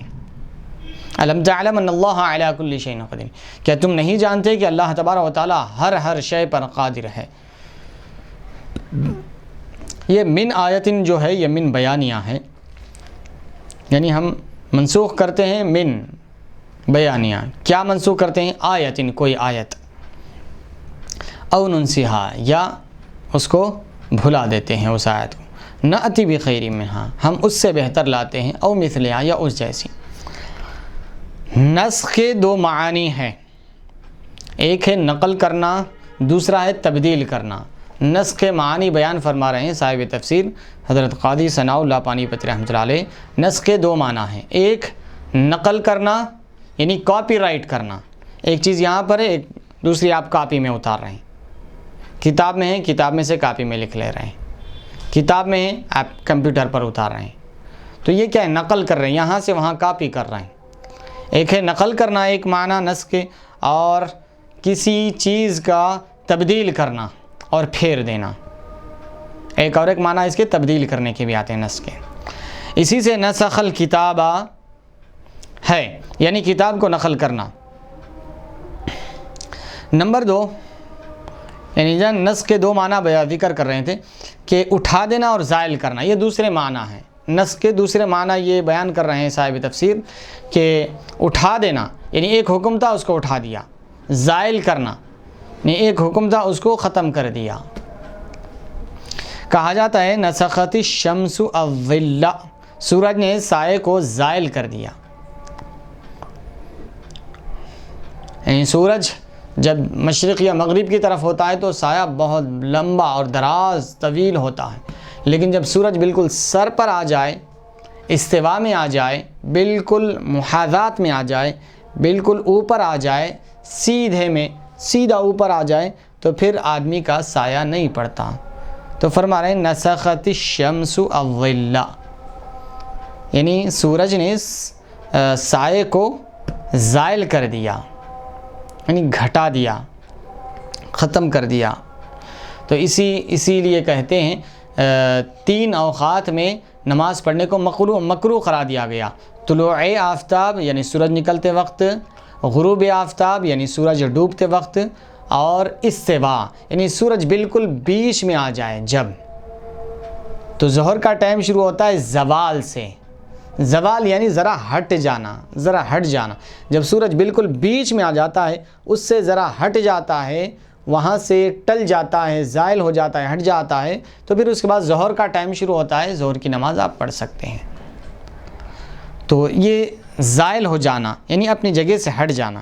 الم تعلم ان اللہ علی کل شیء قدیر، کیا تم نہیں جانتے کہ اللہ تبارک و تعالی ہر شے پر قادر ہے۔ یہ من آیتن جو ہے یہ من بیانیہ ہے، یعنی ہم منسوخ کرتے ہیں من بیانیہ، کیا منسوخ کرتے ہیں؟ آیتن، کوئی آیت، او ننسیہا، یا اس کو بھلا دیتے ہیں اس آیت کو، نأتی بخیر منہا، ہم اس سے بہتر لاتے ہیں، او مثلہا، یا اس جیسی۔ نسخ کے دو معانی ہیں، ایک ہے نقل کرنا، دوسرا ہے تبدیل کرنا۔ نسخ کے معنی بیان فرما رہے ہیں صاحب تفسیر حضرت قاضی ثناء اللہ پانی پتی رحمۃ اللہ علیہ۔ نسخ کے دو معنی ہیں، ایک نقل کرنا یعنی کاپی رائٹ کرنا، ایک چیز یہاں پر ہے، ایک دوسری آپ کاپی میں اتار رہے ہیں، کتاب میں ہے کتاب میں سے کاپی میں لکھ لے رہے ہیں، کتاب میں ہے آپ کمپیوٹر پر اتار رہے ہیں، تو یہ کیا ہے؟ نقل کر رہے ہیں، یہاں سے وہاں کاپی کر رہے ہیں۔ ایک ہے نقل کرنا، ایک معنی نسخ کے، اور کسی چیز کا تبدیل کرنا اور پھیر دینا، ایک اور ایک معنی اس کے تبدیل کرنے کے بھی آتے ہیں نسخ کے۔ اسی سے نسخ الکتاب ہے، یعنی کتاب کو نقل کرنا۔ نمبر 2، یعنی جن نسخ کے دو معنی بیان ذکر کر رہے تھے کہ اٹھا دینا اور زائل کرنا، یہ دوسرے معنی ہیں۔ نسخ کے دوسرے معنی یہ بیان کر رہے ہیں صاحب تفسیر کہ اٹھا دینا یعنی ایک حکم تھا اس کو اٹھا دیا، زائل کرنا یعنی ایک حکم تھا اس کو ختم کر دیا۔ کہا جاتا ہے نسخت الشمس الظل، سورج نے سائے کو زائل کر دیا، یعنی سورج جب مشرق یا مغرب کی طرف ہوتا ہے تو سایہ بہت لمبا اور دراز طویل ہوتا ہے، لیکن جب سورج بالکل سر پر آ جائے، استوا میں آ جائے، بالکل محاذات میں آ جائے، بالکل اوپر آ جائے، سیدھا اوپر آ جائے تو پھر آدمی کا سایہ نہیں پڑتا۔ تو فرما رہے ہیں نسخت الشمس الظل، یعنی سورج نے سائے کو زائل کر دیا، یعنی گھٹا دیا، ختم کر دیا۔ تو اسی لیے کہتے ہیں 3 اوقات میں نماز پڑھنے کو مکروہ قرار دیا گیا: طلوع آفتاب یعنی سورج نکلتے وقت، غروب آفتاب یعنی سورج ڈوبتے وقت، اور استوا یعنی سورج بالکل بیچ میں آ جائے جب۔ تو ظہر کا ٹائم شروع ہوتا ہے زوال سے، زوال یعنی ذرا ہٹ جانا، جب سورج بالکل بیچ میں آ جاتا ہے، اس سے ذرا ہٹ جاتا ہے، وہاں سے ٹل جاتا ہے، زائل ہو جاتا ہے، ہٹ جاتا ہے، تو پھر اس کے بعد ظہر کا ٹائم شروع ہوتا ہے، ظہر کی نماز آپ پڑھ سکتے ہیں۔ تو یہ زائل ہو جانا یعنی اپنی جگہ سے ہٹ جانا۔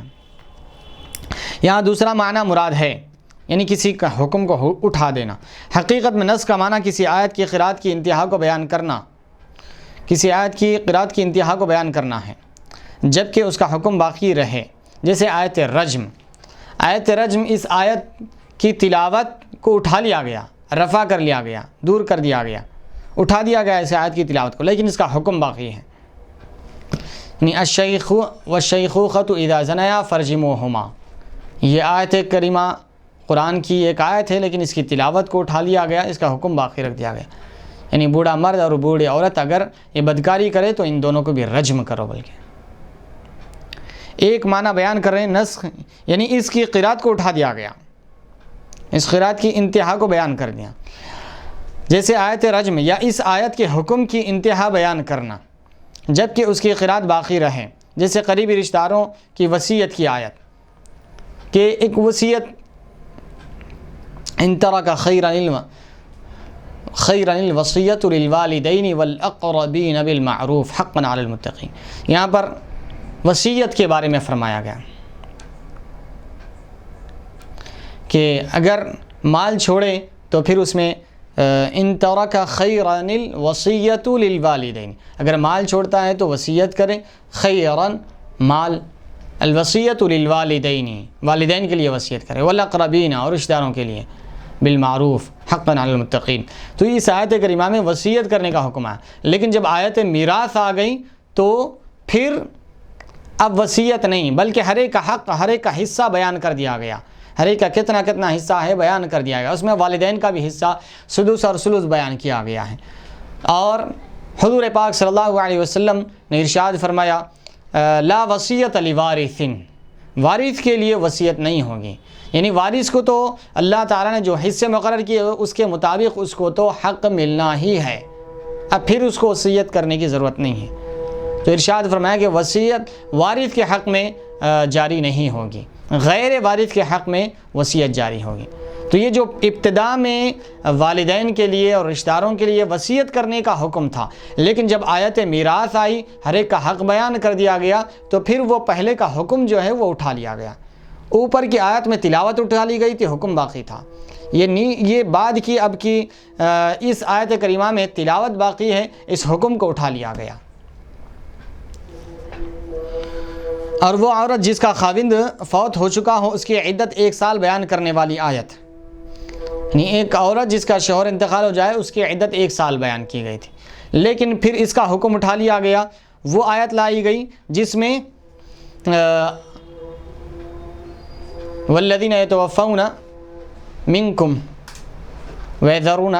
یہاں دوسرا معنی مراد ہے یعنی کسی کا حکم کو اٹھا دینا۔ حقیقت میں نسخ کا معنی کسی آیت کی قرات کی انتہا کو بیان کرنا، کسی آیت کی قرات کی انتہا کو بیان کرنا ہے جبکہ اس کا حکم باقی رہے، جیسے آیت رجم۔ آیت رجم اس آیت کی تلاوت کو اٹھا لیا گیا، رفع کر لیا گیا، دور کر دیا گیا، اٹھا دیا گیا اس آیت کی تلاوت کو، لیکن اس کا حکم باقی ہے۔ یعنی الشیخ والشیخوخۃ اذا زنیا فرجموہما، یہ آیت کریمہ قرآن کی ایک آیت ہے، لیکن اس کی تلاوت کو اٹھا لیا گیا، اس کا حکم باقی رکھ دیا گیا۔ یعنی بوڑھا مرد اور بوڑھی عورت اگر یہ بدکاری کرے تو ان دونوں کو بھی رجم کرو۔ بلکہ ایک معنی بیان کر رہے ہیں نسخ، یعنی اس کی قرات کو اٹھا دیا گیا، اس قرات کی انتہا کو بیان کر دیا، جیسے آیت رجم، یا اس آیت کے حکم کی انتہا بیان کرنا جبکہ اس کی قرات باقی رہے، جیسے قریبی رشتہ داروں کی وصیت کی آیت کہ ایک وصیت ان ترک خیرا الوصیۃ للوالدین والاقربین بالمعروف حقا علی المتقین۔ یہاں پر وصیت کے بارے میں فرمایا گیا کہ اگر مال چھوڑے تو پھر اس میں ان ترک خیرا الوصیۃ للوالدین، اگر مال چھوڑتا ہے تو وصیت کرے، خیرا مال، الوصیۃ للوالدین، والدین کے لیے وصیت کرے، والاقربین اور رشتہ داروں کے لیے، بالمعروف حقا علی المتقین۔ تو اس آیت کریمہ میں وصیت کرنے کا حکم ہے، لیکن جب آیت میراث آ گئی تو پھر اب وصیت نہیں، بلکہ ہر ایک کا حق، ہر ایک کا حصہ بیان کر دیا گیا، ہر ایک کا کتنا کتنا حصہ ہے بیان کر دیا گیا۔ اس میں والدین کا بھی حصہ سدس اور ثلث بیان کیا گیا ہے۔ اور حضور پاک صلی اللہ علیہ وسلم نے ارشاد فرمایا لا وصیت لوارث، وارث کے لیے وصیت نہیں ہوگی، یعنی وارث کو تو اللہ تعالیٰ نے جو حصے مقرر کیے اس کے مطابق اس کو تو حق ملنا ہی ہے، اب پھر اس کو وصیت کرنے کی ضرورت نہیں ہے۔ تو ارشاد فرمایا کہ وصیت وارث کے حق میں جاری نہیں ہوگی، غیر وارث کے حق میں وصیت جاری ہوگی۔ تو یہ جو ابتدا میں والدین کے لیے اور رشتہ داروں کے لیے وصیت کرنے کا حکم تھا، لیکن جب آیت میراث آئی، ہر ایک کا حق بیان کر دیا گیا، تو پھر وہ پہلے کا حکم جو ہے وہ اٹھا لیا گیا۔ اوپر کی آیت میں تلاوت اٹھا لی گئی تھی، حکم باقی تھا۔ یہ بعد کی اب کی اس آیت کریمہ میں تلاوت باقی ہے، اس حکم کو اٹھا لیا گیا۔ اور وہ عورت جس کا خاوند فوت ہو چکا ہو اس کی عدت 1 سال بیان کرنے والی آیت، یعنی ایک عورت جس کا شوہر انتقال ہو جائے اس کی عدت 1 سال بیان کی گئی تھی، لیکن پھر اس کا حکم اٹھا لیا گیا۔ وہ آیت لائی گئی جس میں والذین یتوفون منکم ویذرون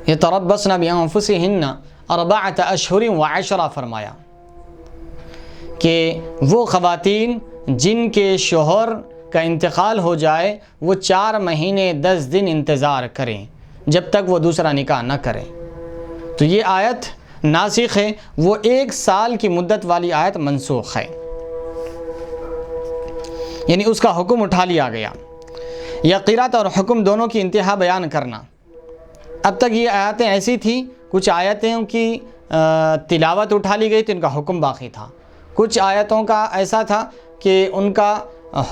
یتربصن بانفسہن 4 اشہر و10 فرمایا کہ وہ خواتین جن کے شوہر کا انتقال ہو جائے وہ 4 مہینے 10 دن انتظار کریں جب تک وہ دوسرا نکاح نہ کریں۔ تو یہ آیت ناسخ ہے، وہ 1 سال کی مدت والی آیت منسوخ ہے، یعنی اس کا حکم اٹھا لیا گیا۔ یا قرات اور حکم دونوں کی انتہا بیان کرنا، اب تک یہ آیتیں ایسی تھیں، کچھ آیتوں کی تلاوت اٹھا لی گئی تو ان کا حکم باقی تھا، کچھ آیتوں کا ایسا تھا کہ ان کا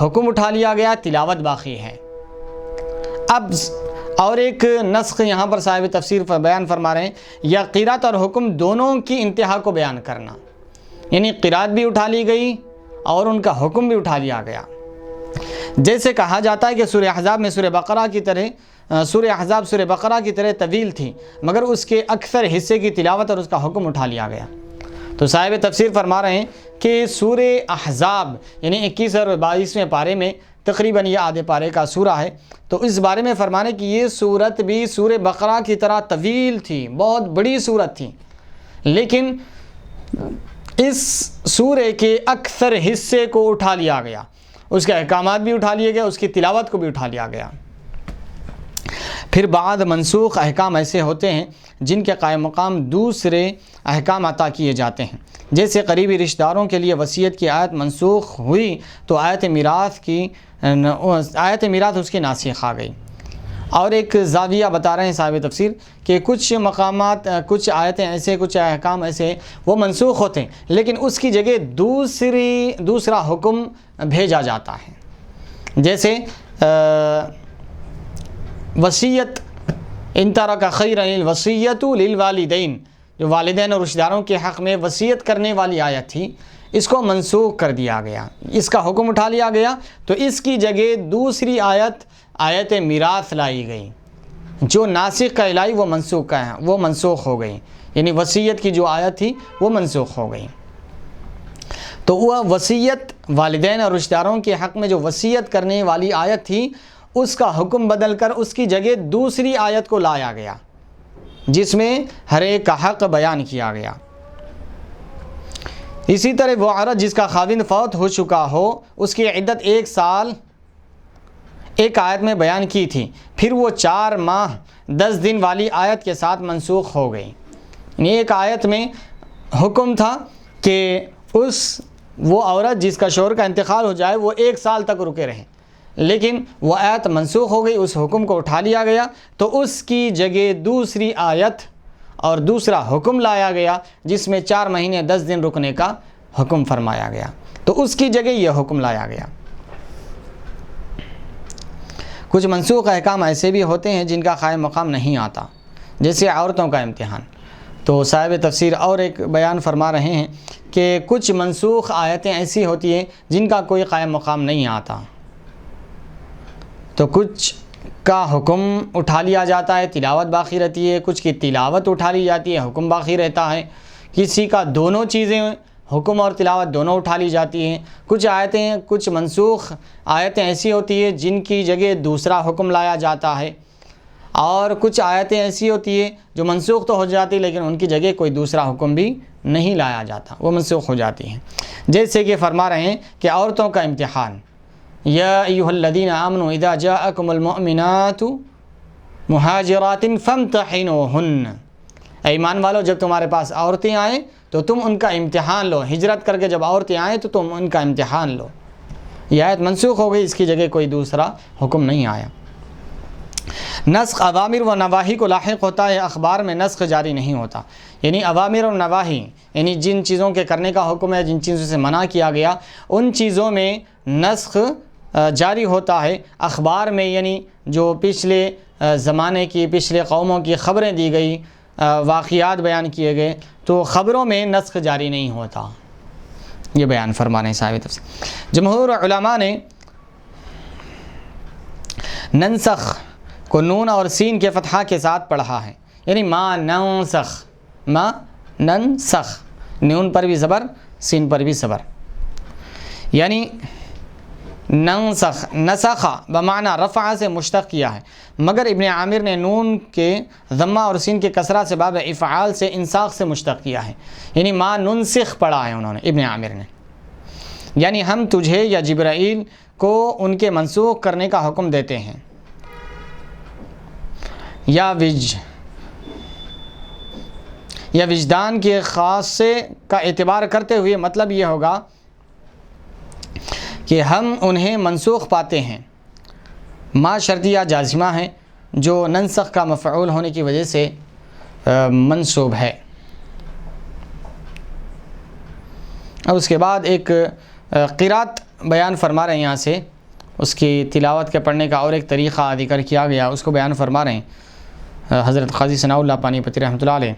حکم اٹھا لیا گیا، تلاوت باقی ہے۔ اب اور ایک نسخ یہاں پر صاحب تفسیر بیان فرما رہے ہیں، یا قرات اور حکم دونوں کی انتہا کو بیان کرنا، یعنی قرات بھی اٹھا لی گئی اور ان کا حکم بھی اٹھا لیا گیا۔ جیسے کہا جاتا ہے کہ سورہ احزاب میں سورہ بقرہ کی طرح طویل تھی، مگر اس کے اکثر حصے کی تلاوت اور اس کا حکم اٹھا لیا گیا۔ تو صاحب تفسیر فرما رہے ہیں کہ سورہ احزاب یعنی 21 اور 22ویں پارے میں تقریباً یہ آدھے پارے کا سورہ ہے، تو اس بارے میں فرمانے کہ یہ سورت بھی سورہ بقرہ کی طرح طویل تھی، بہت بڑی سورت تھی، لیکن اس سورہ کے اکثر حصے کو اٹھا لیا گیا، اس کے احکامات بھی اٹھا لیے گئے، اس کی تلاوت کو بھی اٹھا لیا گیا۔ پھر بعض منسوخ احکام ایسے ہوتے ہیں جن کے قائم مقام دوسرے احکام عطا کیے جاتے ہیں، جیسے قریبی رشتہ داروں کے لیے وصیت کی آیت منسوخ ہوئی تو آیت میراث اس کی ناسخ آ گئی، اور ایک زاویہ بتا رہے ہیں صاحب تفسیر کہ کچھ مقامات، کچھ آیتیں ایسے، کچھ احکام ایسے وہ منسوخ ہوتے ہیں، لیکن اس کی جگہ دوسرا حکم بھیجا جاتا ہے. جیسے وصیت، ان ترک خیرا الوصیۃ للوالدین، جو والدین اور رشتہ داروں کے حق میں وصیت کرنے والی آیت تھی، اس کو منسوخ کر دیا گیا، اس کا حکم اٹھا لیا گیا، تو اس کی جگہ دوسری آیت میراث لائی گئی. جو ناسخ کہلائی وہ منسوخ ہو گئی، یعنی وصیت کی جو آیت تھی وہ منسوخ ہو گئی. تو وہ وصیت، والدین اور رشتہ داروں کے حق میں جو وصیت کرنے والی آیت تھی، اس کا حکم بدل کر اس کی جگہ دوسری آیت کو لایا گیا، جس میں ہر ایک کا حق بیان کیا گیا. اسی طرح وہ عورت جس کا خاوند فوت ہو چکا ہو، اس کی عدت 1 سال ایک آیت میں بیان کی تھی، پھر وہ 4 ماہ 10 دن والی آیت کے ساتھ منسوخ ہو گئی. یعنی ایک آیت میں حکم تھا کہ وہ عورت جس کا شوہر کا انتقال ہو جائے وہ 1 سال تک رکے رہیں، لیکن وہ آیت منسوخ ہو گئی، اس حکم کو اٹھا لیا گیا، تو اس کی جگہ دوسری آیت اور دوسرا حکم لایا گیا، جس میں 4 مہینے 10 دن رکنے کا حکم فرمایا گیا، تو اس کی جگہ یہ حکم لایا گیا. کچھ منسوخ احکام ایسے بھی ہوتے ہیں جن کا قائم مقام نہیں آتا، جیسے عورتوں کا امتحان. تو صاحب تفسیر اور ایک بیان فرما رہے ہیں کہ کچھ منسوخ آیتیں ایسی ہوتی ہیں جن کا کوئی قائم مقام نہیں آتا، تو کچھ کا حکم اٹھا لیا جاتا ہے، تلاوت باقی رہتی ہے، کچھ کی تلاوت اٹھا لی جاتی ہے، حکم باقی رہتا ہے، کسی کا دونوں چیزیں، حکم اور تلاوت دونوں اٹھا لی جاتی ہیں. کچھ منسوخ آیتیں ایسی ہوتی ہیں جن کی جگہ دوسرا حکم لایا جاتا ہے، اور کچھ آیتیں ایسی ہوتی ہیں جو منسوخ تو ہو جاتی لیکن ان کی جگہ کوئی دوسرا حکم بھی نہیں لایا جاتا، وہ منسوخ ہو جاتی ہیں. جیسے کہ فرما رہے ہیں کہ عورتوں کا امتحان، یا ایھا الذین آمنوا اذا جاءکم المؤمنات مہاجرات فامتحنوہن، اے ایمان والو جب تمہارے پاس عورتیں آئیں تو تم ان کا امتحان لو. ہجرت کر کے جب عورتیں آئیں تو تم ان کا امتحان لو. یہ آیت منسوخ ہو گئی، اس کی جگہ کوئی دوسرا حکم نہیں آیا. نسخ اوامر و نواہی کو لاحق ہوتا ہے، اخبار میں نسخ جاری نہیں ہوتا. یعنی اوامر اور نواہی، یعنی جن چیزوں کے کرنے کا حکم ہے، جن چیزوں سے منع کیا گیا، ان چیزوں میں نسخ جاری ہوتا ہے. اخبار میں یعنی جو پچھلے زمانے کی، پچھلے قوموں کی خبریں دی گئی، واقعات بیان کیے گئے، تو خبروں میں نسخ جاری نہیں ہوتا. یہ بیان فرمانے صاحب تفسیر. جمہور علماء نے ننسخ کو نون اور سین کے فتحہ کے ساتھ پڑھا ہے، یعنی ما ننسخ، نون پر بھی زبر، سین پر بھی زبر، یعنی ننسخ، نسخ بمعنی رفع سے مشتق کیا ہے، مگر ابن عامر نے نون کے ضمہ اور سین کے کسرہ سے باب افعال سے انساخ سے مشتق کیا ہے، یعنی ما ننسخ پڑھا ہے انہوں نے، ابن عامر نے. یعنی ہم تجھے یا جبرائیل کو ان کے منسوخ کرنے کا حکم دیتے ہیں. یا وجدان کے خاصے کا اعتبار کرتے ہوئے مطلب یہ ہوگا کہ ہم انہیں منسوخ پاتے ہیں. ما شرطیہ جازمہ ہے جو ننسخ کا مفعول ہونے کی وجہ سے منصوب ہے. اور اس کے بعد ایک قرات بیان فرما رہے ہیں، یہاں سے اس کی تلاوت کے پڑھنے کا اور ایک طریقہ ذکر کیا گیا، اس کو بیان فرما رہے ہیں حضرت قاضی ثناء اللہ پانی پتی رحمۃ اللہ علیہ.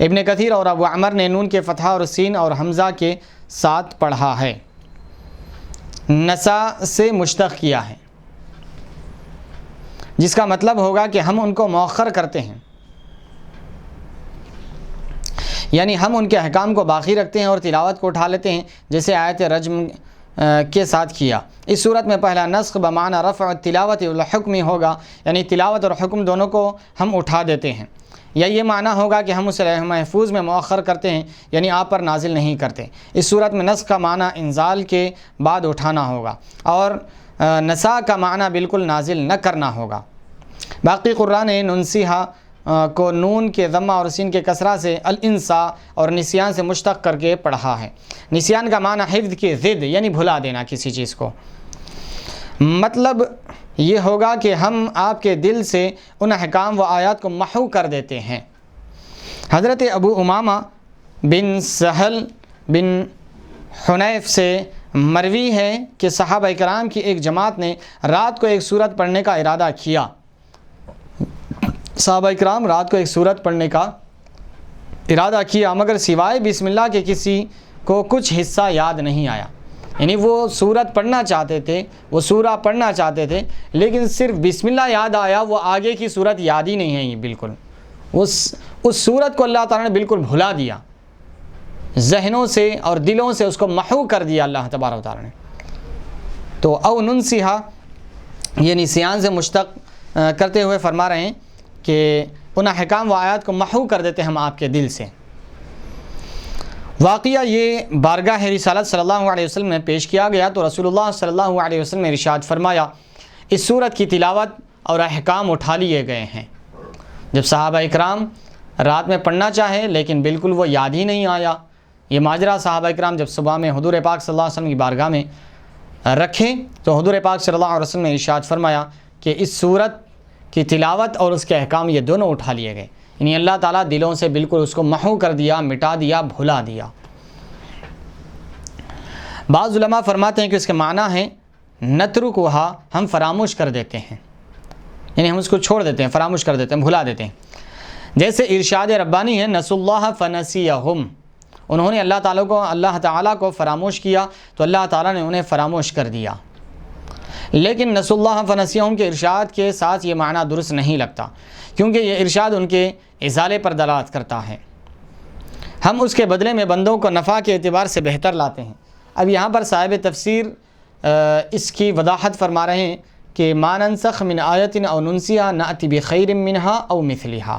ابن کثیر اور ابو عمر نے نون کے فتحہ اور سین اور حمزہ کے ساتھ پڑھا ہے، نسا سے مشتق کیا ہے، جس کا مطلب ہوگا کہ ہم ان کو مؤخر کرتے ہیں، یعنی ہم ان کے احکام کو باقی رکھتے ہیں اور تلاوت کو اٹھا لیتے ہیں، جیسے آیت رجم کے ساتھ کیا. اس صورت میں پہلا نسخ بمعنی رفع التلاوت والحکم ہوگا، یعنی تلاوت اور حکم دونوں کو ہم اٹھا دیتے ہیں، یا یہ معنی ہوگا کہ ہم اسے محفوظ میں مؤخر کرتے ہیں، یعنی آپ پر نازل نہیں کرتے. اس صورت میں نسخ کا معنی انزال کے بعد اٹھانا ہوگا، اور نسا کا معنی بالکل نازل نہ کرنا ہوگا. باقی قرآن نے ننسیحہ کو نون کے ضمہ اور سین کے کسرہ سے الانسا اور نسیان سے مشتق کر کے پڑھا ہے. نسیان کا معنی حفظ کی ضد، یعنی بھلا دینا کسی چیز کو. مطلب یہ ہوگا کہ ہم آپ کے دل سے ان احکام و آیات کو محو کر دیتے ہیں۔ حضرت ابو امامہ بن سہل بن حنیف سے مروی ہے کہ صحابہ کرام کی ایک جماعت نے رات کو ایک سورت پڑھنے کا ارادہ کیا۔ صحابہ کرام رات کو ایک سورت پڑھنے کا ارادہ کیا، مگر سوائے بسم اللہ کے کسی کو کچھ حصہ یاد نہیں آیا۔ یعنی وہ سورت پڑھنا چاہتے تھے، وہ سورہ پڑھنا چاہتے تھے، لیکن صرف بسم اللہ یاد آیا، وہ آگے کی سورت یاد ہی نہیں ہے۔ یہ بالکل اس سورت کو اللہ تعالیٰ نے بالکل بھلا دیا، ذہنوں سے اور دلوں سے اس کو محو کر دیا اللہ تبارک و تعالیٰ نے۔ تو او ننسیہا، یہ نسیان سے مشتق کرتے ہوئے فرما رہے ہیں کہ ان احکام و آیات کو محو کر دیتے ہم آپ کے دل سے۔ واقعہ یہ بارگاہ رسالت صلی اللہ علیہ وسلم میں پیش کیا گیا تو رسول اللہ صلی اللہ علیہ وسلم نے ارشاد فرمایا، اس سورت کی تلاوت اور احکام اٹھا لیے گئے ہیں۔ جب صحابہ اکرام رات میں پڑھنا چاہے لیکن بالکل وہ یاد ہی نہیں آیا، یہ ماجرا صحابہ اکرام جب صبح میں حضور پاک صلی اللہ علیہ وسلم کی بارگاہ میں رکھیں تو حضور پاک صلی اللہ علیہ وسلم نے ارشاد فرمایا کہ اس سورت کی تلاوت اور اس کے احکام یہ دونوں اٹھا لیے گئے، یعنی اللہ تعالیٰ دلوں سے بالکل اس کو محو کر دیا، مٹا دیا، بھلا دیا۔ بعض علماء فرماتے ہیں کہ اس کے معنی ہے نترکھا، ہم فراموش کر دیتے ہیں، یعنی ہم اس کو چھوڑ دیتے ہیں، فراموش کر دیتے ہیں، بھلا دیتے ہیں۔ جیسے ارشاد ربانی ہے نسوا اللہ فنسیہم، انہوں نے اللہ تعالیٰ کو فراموش کیا تو اللہ تعالیٰ نے انہیں فراموش کر دیا۔ لیکن نسوا اللہ فنسیہم کے ارشاد کے ساتھ یہ معنی درست نہیں لگتا، کیونکہ یہ ارشاد ان کے ازالے پر دلالت کرتا ہے۔ ہم اس کے بدلے میں بندوں کو نفع کے اعتبار سے بہتر لاتے ہیں۔ اب یہاں پر صاحب تفسیر اس کی وضاحت فرما رہے ہیں کہ ما ننسخ من آیت او ننسیہا نأتی بخیر منہا او مثلہا،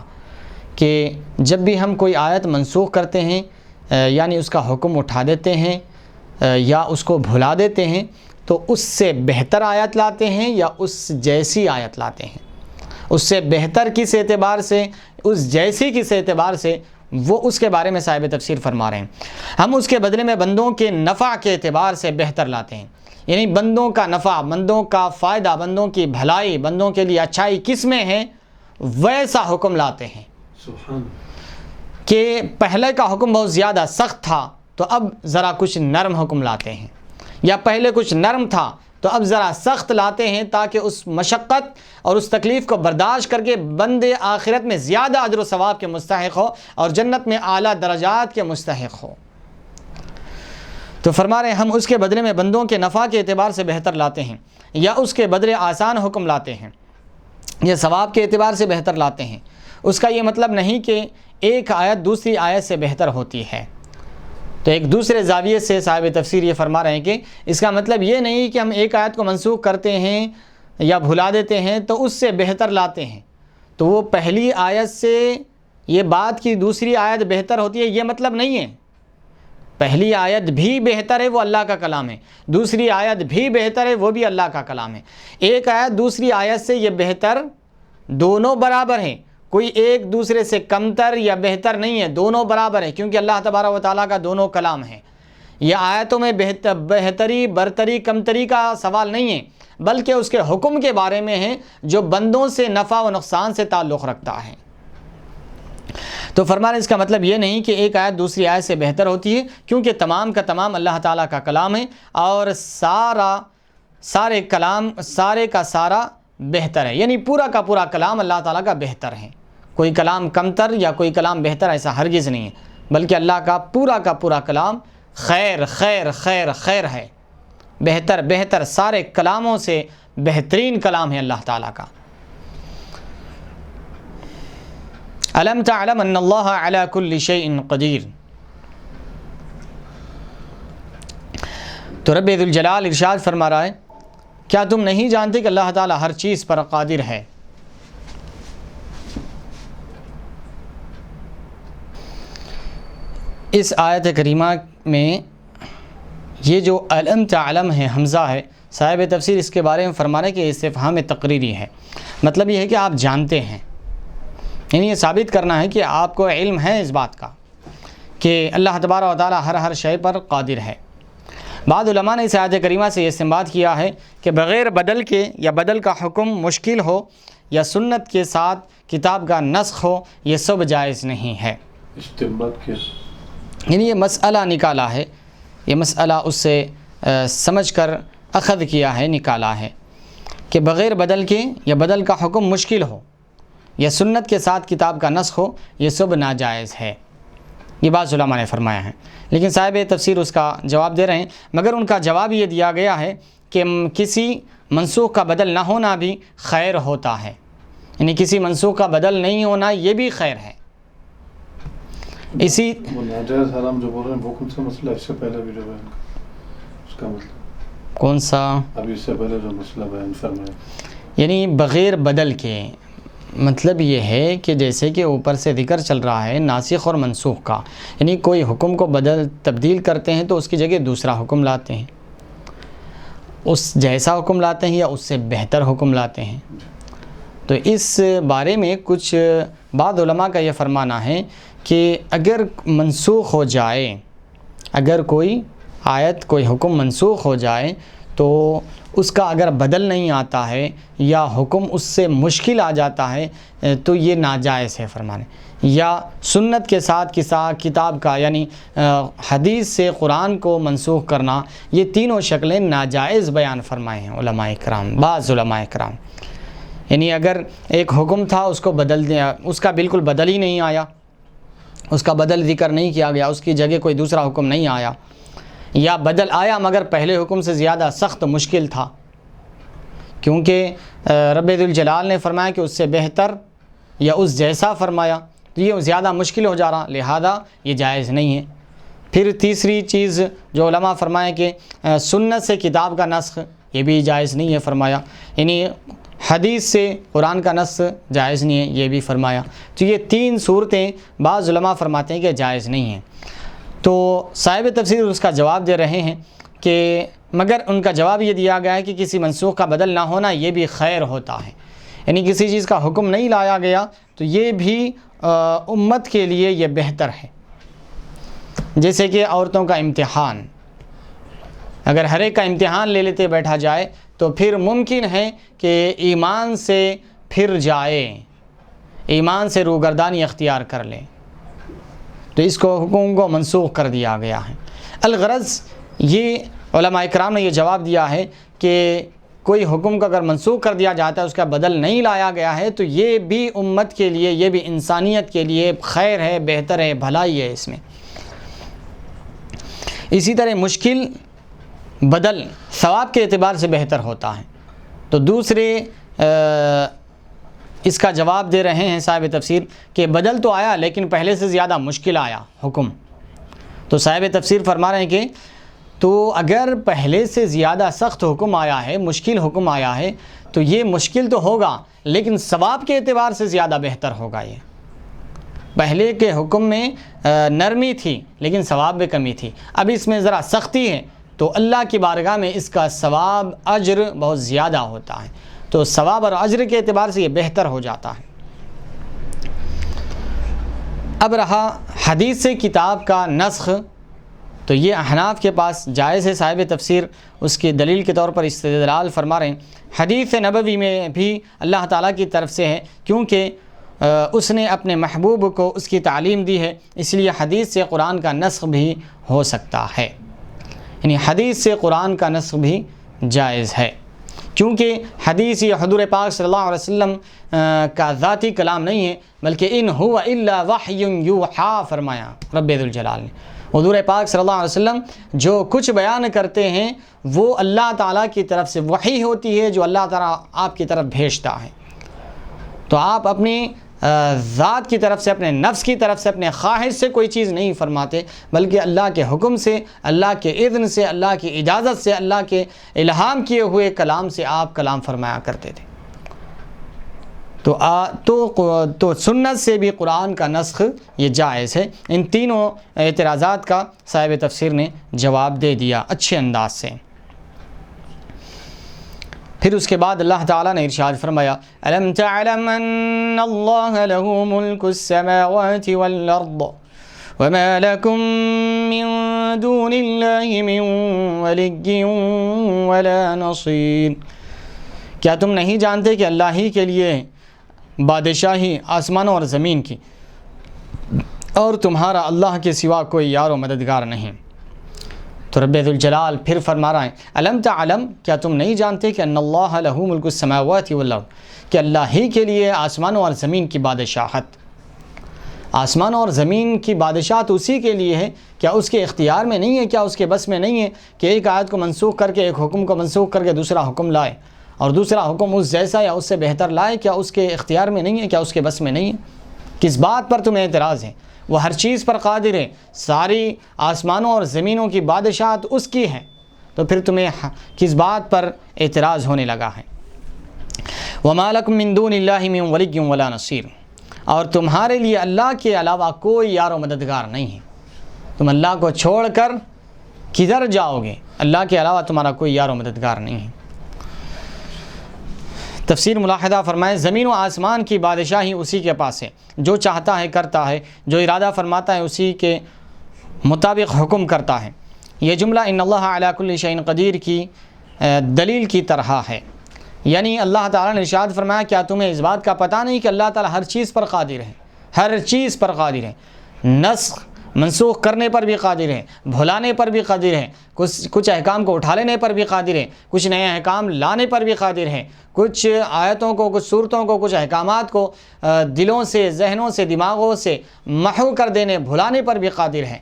کہ جب بھی ہم کوئی آیت منسوخ کرتے ہیں یعنی اس کا حکم اٹھا دیتے ہیں یا اس کو بھلا دیتے ہیں تو اس سے بہتر آیت لاتے ہیں یا اس جیسی آیت لاتے ہیں۔ اس سے بہتر کس اعتبار سے، اس جیسی کس اعتبار سے، وہ اس کے بارے میں صاحب تفسیر فرما رہے ہیں۔ ہم اس کے بدلے میں بندوں کے نفع کے اعتبار سے بہتر لاتے ہیں، یعنی بندوں کا نفع، بندوں کا فائدہ، بندوں کی بھلائی، بندوں کے لیے اچھائی کس میں ہے ویسا حکم لاتے ہیں۔ کہ پہلے کا حکم بہت زیادہ سخت تھا تو اب ذرا کچھ نرم حکم لاتے ہیں، یا پہلے کچھ نرم تھا تو اب ذرا سخت لاتے ہیں تاکہ اس مشقت اور اس تکلیف کو برداشت کر کے بندے آخرت میں زیادہ اجر و ثواب کے مستحق ہو اور جنت میں اعلیٰ درجات کے مستحق ہو۔ تو فرما رہے ہیں ہم اس کے بدلے میں بندوں کے نفع کے اعتبار سے بہتر لاتے ہیں، یا اس کے بدلے آسان حکم لاتے ہیں، یا ثواب کے اعتبار سے بہتر لاتے ہیں۔ اس کا یہ مطلب نہیں کہ ایک آیت دوسری آیت سے بہتر ہوتی ہے۔ تو ایک دوسرے زاویے سے صاحب تفسیر یہ فرما رہے ہیں کہ اس کا مطلب یہ نہیں کہ ہم ایک آیت کو منسوخ کرتے ہیں یا بھلا دیتے ہیں تو اس سے بہتر لاتے ہیں، تو وہ پہلی آیت سے یہ بات کی دوسری آیت بہتر ہوتی ہے یہ مطلب نہیں ہے۔ پہلی آیت بھی بہتر ہے، وہ اللہ کا کلام ہے، دوسری آیت بھی بہتر ہے، وہ بھی اللہ کا کلام ہے۔ ایک آیت دوسری آیت سے یہ بہتر، دونوں برابر ہیں، کوئی ایک دوسرے سے کمتر یا بہتر نہیں ہے، دونوں برابر ہیں، کیونکہ اللہ تبارک و تعالیٰ کا دونوں کلام ہے۔ یہ آیتوں میں بہتری، برتری، کمتری کا سوال نہیں ہے، بلکہ اس کے حکم کے بارے میں ہے جو بندوں سے نفع و نقصان سے تعلق رکھتا ہے۔ تو فرمانے اس کا مطلب یہ نہیں کہ ایک آیت دوسری آیت سے بہتر ہوتی ہے، کیونکہ تمام کا تمام اللہ تعالیٰ کا کلام ہے اور سارے کا سارا بہتر ہے، یعنی پورا کا پورا کلام اللہ تعالیٰ کا بہتر ہے۔ کوئی کلام کمتر یا کوئی کلام بہتر ایسا ہرگز نہیں ہے، بلکہ اللہ کا پورا کلام خیر خیر خیر خیر ہے، بہتر سارے کلاموں سے بہترین کلام ہے اللہ تعالیٰ کا۔ الم تعلم ان اللہ علی کل شیء قدیر، تو رب ذوالجلال ارشاد فرما رہا ہے کیا تم نہیں جانتے کہ اللہ تعالیٰ ہر چیز پر قادر ہے۔ اس آیت کریمہ میں یہ جو الم تعلم ہے، حمزہ ہے، صاحب تفسیر اس کے بارے میں فرما رہے کہ استفہام تقریری ہے، مطلب یہ ہے کہ آپ جانتے ہیں، یعنی یہ ثابت کرنا ہے کہ آپ کو علم ہے اس بات کا کہ اللہ تبارک و تعالیٰ ہر شے پر قادر ہے۔ بعض علماء نے اس آیت کریمہ سے یہ استنباط کیا ہے کہ بغیر بدل کے یا بدل کا حکم مشکل ہو یا سنت کے ساتھ کتاب کا نسخ ہو، یہ سب جائز نہیں ہے۔
استنباط کیا؟
یعنی یہ مسئلہ نکالا ہے، یہ مسئلہ اس سے سمجھ کر اخذ کیا ہے، نکالا ہے کہ بغیر بدل کے یا بدل کا حکم مشکل ہو یا سنت کے ساتھ کتاب کا نسخ ہو، یہ سب ناجائز ہے، یہ بعض علماء نے فرمایا ہے۔ لیکن صاحب تفسیر اس کا جواب دے رہے ہیں، مگر ان کا جواب یہ دیا گیا ہے کہ کسی منسوخ کا بدل نہ ہونا بھی خیر ہوتا ہے، یعنی کسی منسوخ کا بدل نہیں ہونا یہ بھی خیر ہے۔ اسی
وہ ناجائز حرام جو بول رہے ہیں وہ کون سا مسئلہ اس سے پہلے بھی جو بیان اس کا مطلب
کون سا؟
ابھی اس سے پہلے جو مسئلہ بیان فرمایا،
یعنی بغیر بدل کے، مطلب یہ ہے کہ جیسے کہ اوپر سے ذکر چل رہا ہے ناسخ اور منسوخ کا، یعنی کوئی حکم کو تبدیل کرتے ہیں تو اس کی جگہ دوسرا حکم لاتے ہیں، اس جیسا حکم لاتے ہیں یا اس سے بہتر حکم لاتے ہیں۔ تو اس بارے میں کچھ بعض علماء کا یہ فرمانا ہے کہ اگر منسوخ ہو جائے، اگر کوئی آیت کوئی حکم منسوخ ہو جائے تو اس کا اگر بدل نہیں آتا ہے یا حکم اس سے مشکل آ جاتا ہے تو یہ ناجائز ہے فرمانے، یا سنت کے ساتھ کتاب کا یعنی حدیث سے قرآن کو منسوخ کرنا، یہ تینوں شکلیں ناجائز بیان فرمائے ہیں علماء کرام، بعض علماء کرام۔ یعنی اگر ایک حکم تھا اس کو بدل دیا، اس کا بالکل بدل ہی نہیں آیا، اس کا بدل ذکر نہیں کیا گیا، اس کی جگہ کوئی دوسرا حکم نہیں آیا، یا بدل آیا مگر پہلے حکم سے زیادہ سخت مشکل تھا، کیونکہ رب ذوالجلال نے فرمایا کہ اس سے بہتر یا اس جیسا فرمایا، تو یہ زیادہ مشکل ہو جا رہا، لہذا یہ جائز نہیں ہے۔ پھر تیسری چیز جو علماء فرمایا کہ سنت سے کتاب کا نسخ، یہ بھی جائز نہیں ہے فرمایا، یعنی حدیث سے قرآن کا نسخ جائز نہیں ہے، یہ بھی فرمایا۔ تو یہ تین صورتیں بعض علماء فرماتے ہیں کہ جائز نہیں ہیں۔ تو صاحب تفسیر اس کا جواب دے رہے ہیں کہ مگر ان کا جواب یہ دیا گیا ہے کہ کسی منسوخ کا بدل نہ ہونا یہ بھی خیر ہوتا ہے، یعنی کسی چیز کا حکم نہیں لایا گیا تو یہ بھی امت کے لیے یہ بہتر ہے۔ جیسے کہ عورتوں کا امتحان، اگر ہر ایک کا امتحان لے لیتے بیٹھا جائے تو پھر ممکن ہے کہ ایمان سے پھر جائے، ایمان سے روگردانی اختیار کر لے، تو اس کو حکم کو منسوخ کر دیا گیا ہے۔ الغرض یہ علماء کرام نے یہ جواب دیا ہے کہ کوئی حکم کو اگر منسوخ کر دیا جاتا ہے، اس کا بدل نہیں لایا گیا ہے، تو یہ بھی امت کے لیے، یہ بھی انسانیت کے لیے خیر ہے، بہتر ہے، بھلائی ہے اس میں۔ اسی طرح مشکل بدل ثواب کے اعتبار سے بہتر ہوتا ہے، تو دوسرے اس کا جواب دے رہے ہیں صاحب تفسیر کہ بدل تو آیا لیکن پہلے سے زیادہ مشکل آیا حکم، تو صاحب تفسیر فرما رہے ہیں کہ تو اگر پہلے سے زیادہ سخت حکم آیا ہے، مشکل حکم آیا ہے، تو یہ مشکل تو ہوگا لیکن ثواب کے اعتبار سے زیادہ بہتر ہوگا۔ یہ پہلے کے حکم میں نرمی تھی لیکن ثواب میں کمی تھی، اب اس میں ذرا سختی ہے تو اللہ کی بارگاہ میں اس کا ثواب اجر بہت زیادہ ہوتا ہے، تو ثواب اور اجر کے اعتبار سے یہ بہتر ہو جاتا ہے۔ اب رہا حدیث سے کتاب کا نسخ، تو یہ احناف کے پاس جائز ہے۔ صاحب تفسیر اس کی دلیل کے طور پر استدلال فرما رہے ہیں، حدیث نبوی میں بھی اللہ تعالیٰ کی طرف سے ہے، کیونکہ اس نے اپنے محبوب کو اس کی تعلیم دی ہے، اس لیے حدیث سے قرآن کا نسخ بھی ہو سکتا ہے، یعنی حدیث سے قرآن کا نسخ بھی جائز ہے، کیونکہ حدیث یہ حضور پاک صلی اللہ علیہ وسلم کا ذاتی کلام نہیں ہے، بلکہ ان هو الا وحی یوحا فرمایا رب ذوالجلال نے۔ حضور پاک صلی اللہ علیہ وسلم جو کچھ بیان کرتے ہیں وہ اللہ تعالیٰ کی طرف سے وحی ہوتی ہے، جو اللہ تعالیٰ آپ کی طرف بھیجتا ہے، تو آپ اپنی ذات کی طرف سے، اپنے نفس کی طرف سے، اپنے خواہش سے کوئی چیز نہیں فرماتے، بلکہ اللہ کے حکم سے، اللہ کے اذن سے، اللہ کی اجازت سے، اللہ کے الہام کیے ہوئے کلام سے آپ کلام فرمایا کرتے تھے۔ تو سنت سے بھی قرآن کا نسخ یہ جائز ہے۔ ان تینوں اعتراضات کا صاحب تفسیر نے جواب دے دیا اچھے انداز سے۔ پھر اس کے بعد اللہ تعالیٰ نے ارشاد فرمایا، أَلَمْ تَعْلَمْ أَنَّ اللَّهَ لَهُ مُلْكُ السَّمَاوَاتِ وَالْأَرْضِ وَمَا لَكُم مِّن دون اللہ من ولی ولا نصیر۔ کیا تم نہیں جانتے کہ اللہ ہی کے لیے بادشاہی آسمانوں اور زمین کی، اور تمہارا اللہ کے سوا کوئی یار و مددگار نہیں۔ تو رب ذوالجلال پھر فرما رہا ہے الم تعلم، کیا تم نہیں جانتے کہ ان اللہ لہ ملک السماوات والارض، کہ اللہ ہی کے لیے آسمانوں اور زمین کی بادشاہت، آسمان اور زمین کی بادشاہت اسی کے لیے ہے۔ کیا اس کے اختیار میں نہیں ہے، کیا اس کے بس میں نہیں ہے کہ ایک آیت کو منسوخ کر کے، ایک حکم کو منسوخ کر کے دوسرا حکم لائے اور دوسرا حکم اس جیسا یا اس سے بہتر لائے؟ کیا اس کے اختیار میں نہیں ہے، کیا اس کے بس میں نہیں ہے؟ کس بات پر تمہیں اعتراض ہے؟ وہ ہر چیز پر قادر ہے، ساری آسمانوں اور زمینوں کی بادشاہت اس کی ہے، تو پھر تمہیں کس بات پر اعتراض ہونے لگا ہے؟ وَمَا لَكُم مِّن دُونِ اللَّهِ مِن وَلِيٍّ وَلَا نَصِيرٍ، اور تمہارے لیے اللہ کے علاوہ کوئی یار و مددگار نہیں ہے۔ تم اللہ کو چھوڑ کر کدھر جاؤ گے؟ اللہ کے علاوہ تمہارا کوئی یار و مددگار نہیں ہے۔ تفسیر ملاحظہ فرمائیں زمین و آسمان کی بادشاہی اسی کے پاس ہے، جو چاہتا ہے کرتا ہے، جو ارادہ فرماتا ہے اسی کے مطابق حکم کرتا ہے۔ یہ جملہ ان اللہ علی کل شیء قدیر کی دلیل کی طرح ہے، یعنی اللہ تعالیٰ نے ارشاد فرمایا کیا تمہیں اس بات کا پتہ نہیں کہ اللہ تعالیٰ ہر چیز پر قادر ہے، ہر چیز پر قادر ہے، نسخ منسوخ کرنے پر بھی قادر ہے، بھلانے پر بھی قادر ہے، کچھ احکام کو اٹھا لینے پر بھی قادر ہے، کچھ نئے احکام لانے پر بھی قادر ہے، کچھ آیتوں کو، کچھ صورتوں کو، کچھ احکامات کو دلوں سے، ذہنوں سے، دماغوں سے محو کر دینے، بھلانے پر بھی قادر ہے۔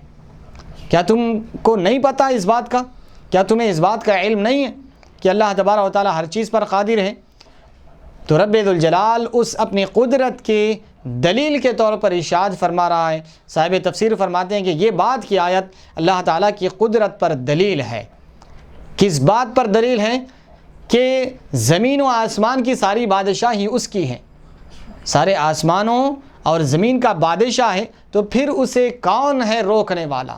کیا تم کو نہیں پتہ اس بات کا؟ کیا تمہیں اس بات کا علم نہیں ہے کہ اللہ تبارک و تعالیٰ ہر چیز پر قادر ہے؟ تو رب ذوالجلال اس اپنی قدرت کی دلیل کے طور پر ارشاد فرما رہا ہے۔ صاحب تفسیر فرماتے ہیں کہ یہ بات کی آیت اللہ تعالیٰ کی قدرت پر دلیل ہے۔ کس بات پر دلیل ہے؟ کہ زمین و آسمان کی ساری بادشاہی اس کی ہے، سارے آسمانوں اور زمین کا بادشاہ ہے، تو پھر اسے کون ہے روکنے والا؟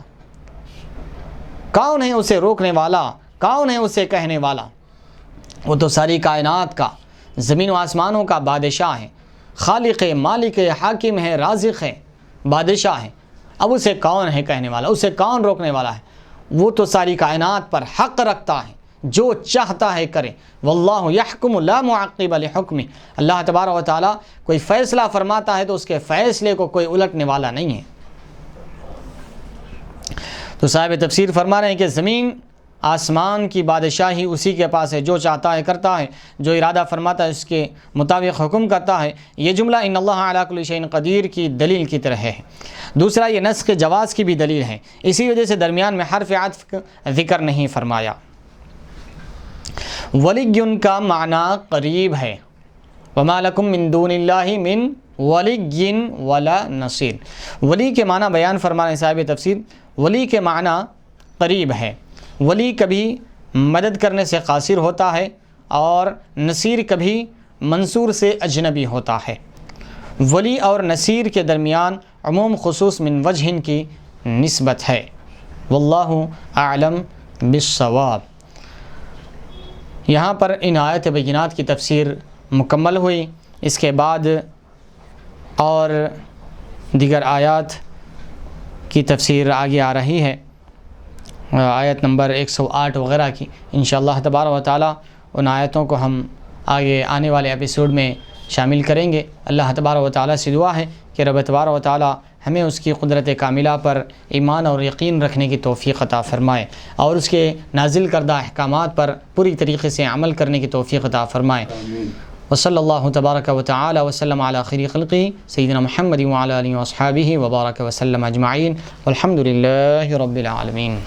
کون ہے اسے روکنے والا؟ کون ہے اسے کہنے والا؟ وہ تو ساری کائنات کا، زمین و آسمانوں کا بادشاہ ہے، خالق ہے، مالک ہے، حاکم ہے، رازق ہے، بادشاہ ہے۔ اب اسے کون ہے کہنے والا؟ اسے کون روکنے والا ہے؟ وہ تو ساری کائنات پر حق رکھتا ہے، جو چاہتا ہے کرے۔ واللہ یحکم لا معقب لحکمہ، اللہ تبارک و تعالیٰ کوئی فیصلہ فرماتا ہے تو اس کے فیصلے کو کوئی الٹنے والا نہیں ہے۔ تو صاحب تفسیر فرما رہے ہیں کہ زمین آسمان کی بادشاہی اسی کے پاس ہے، جو چاہتا ہے کرتا ہے، جو ارادہ فرماتا ہے اس کے مطابق حکم کرتا ہے۔ یہ جملہ ان اللہ علی کل شیء قدیر کی دلیل کی طرح ہے۔ دوسرا یہ نسخ جواز کی بھی دلیل ہے، اسی وجہ سے درمیان میں حرف عطف ذکر نہیں فرمایا۔ ولی کا معنی قریب ہے، وما لکم من دون اللہ من ولی ولا نصیر۔ ولی کے معنی بیان فرما رہے ہیں صاحب تفسیر، ولی کے معنی قریب ہے۔ ولی کبھی مدد کرنے سے قاصر ہوتا ہے، اور نصیر کبھی منصور سے اجنبی ہوتا ہے۔ ولی اور نصیر کے درمیان عموم خصوص من وجہ کی نسبت ہے۔ واللہ اعلم بالصواب۔ یہاں پر ان آیت بینات کی تفسیر مکمل ہوئی۔ اس کے بعد اور دیگر آیات کی تفسیر آگے آ رہی ہے، آیت نمبر 108 وغیرہ کی۔ انشاءاللہ تبارک و تعالیٰ ان آیتوں کو ہم آگے آنے والے ایپیسوڈ میں شامل کریں گے۔ اللہ تبارک و تعالیٰ سے دعا ہے کہ رب تبارک و تعالیٰ ہمیں اس کی قدرت کاملہ پر ایمان اور یقین رکھنے کی توفیق عطا فرمائے، اور اس کے نازل کردہ احکامات پر پوری طریقے سے عمل کرنے کی توفیق عطا فرمائے۔ وصلی اللہ تبارک و تعالی وسلم علی خیر خلقہ سیدنا محمد وعلی آلہ واصحابہ وبارک وسلم اجمعین، والحمد للہ رب العالمین۔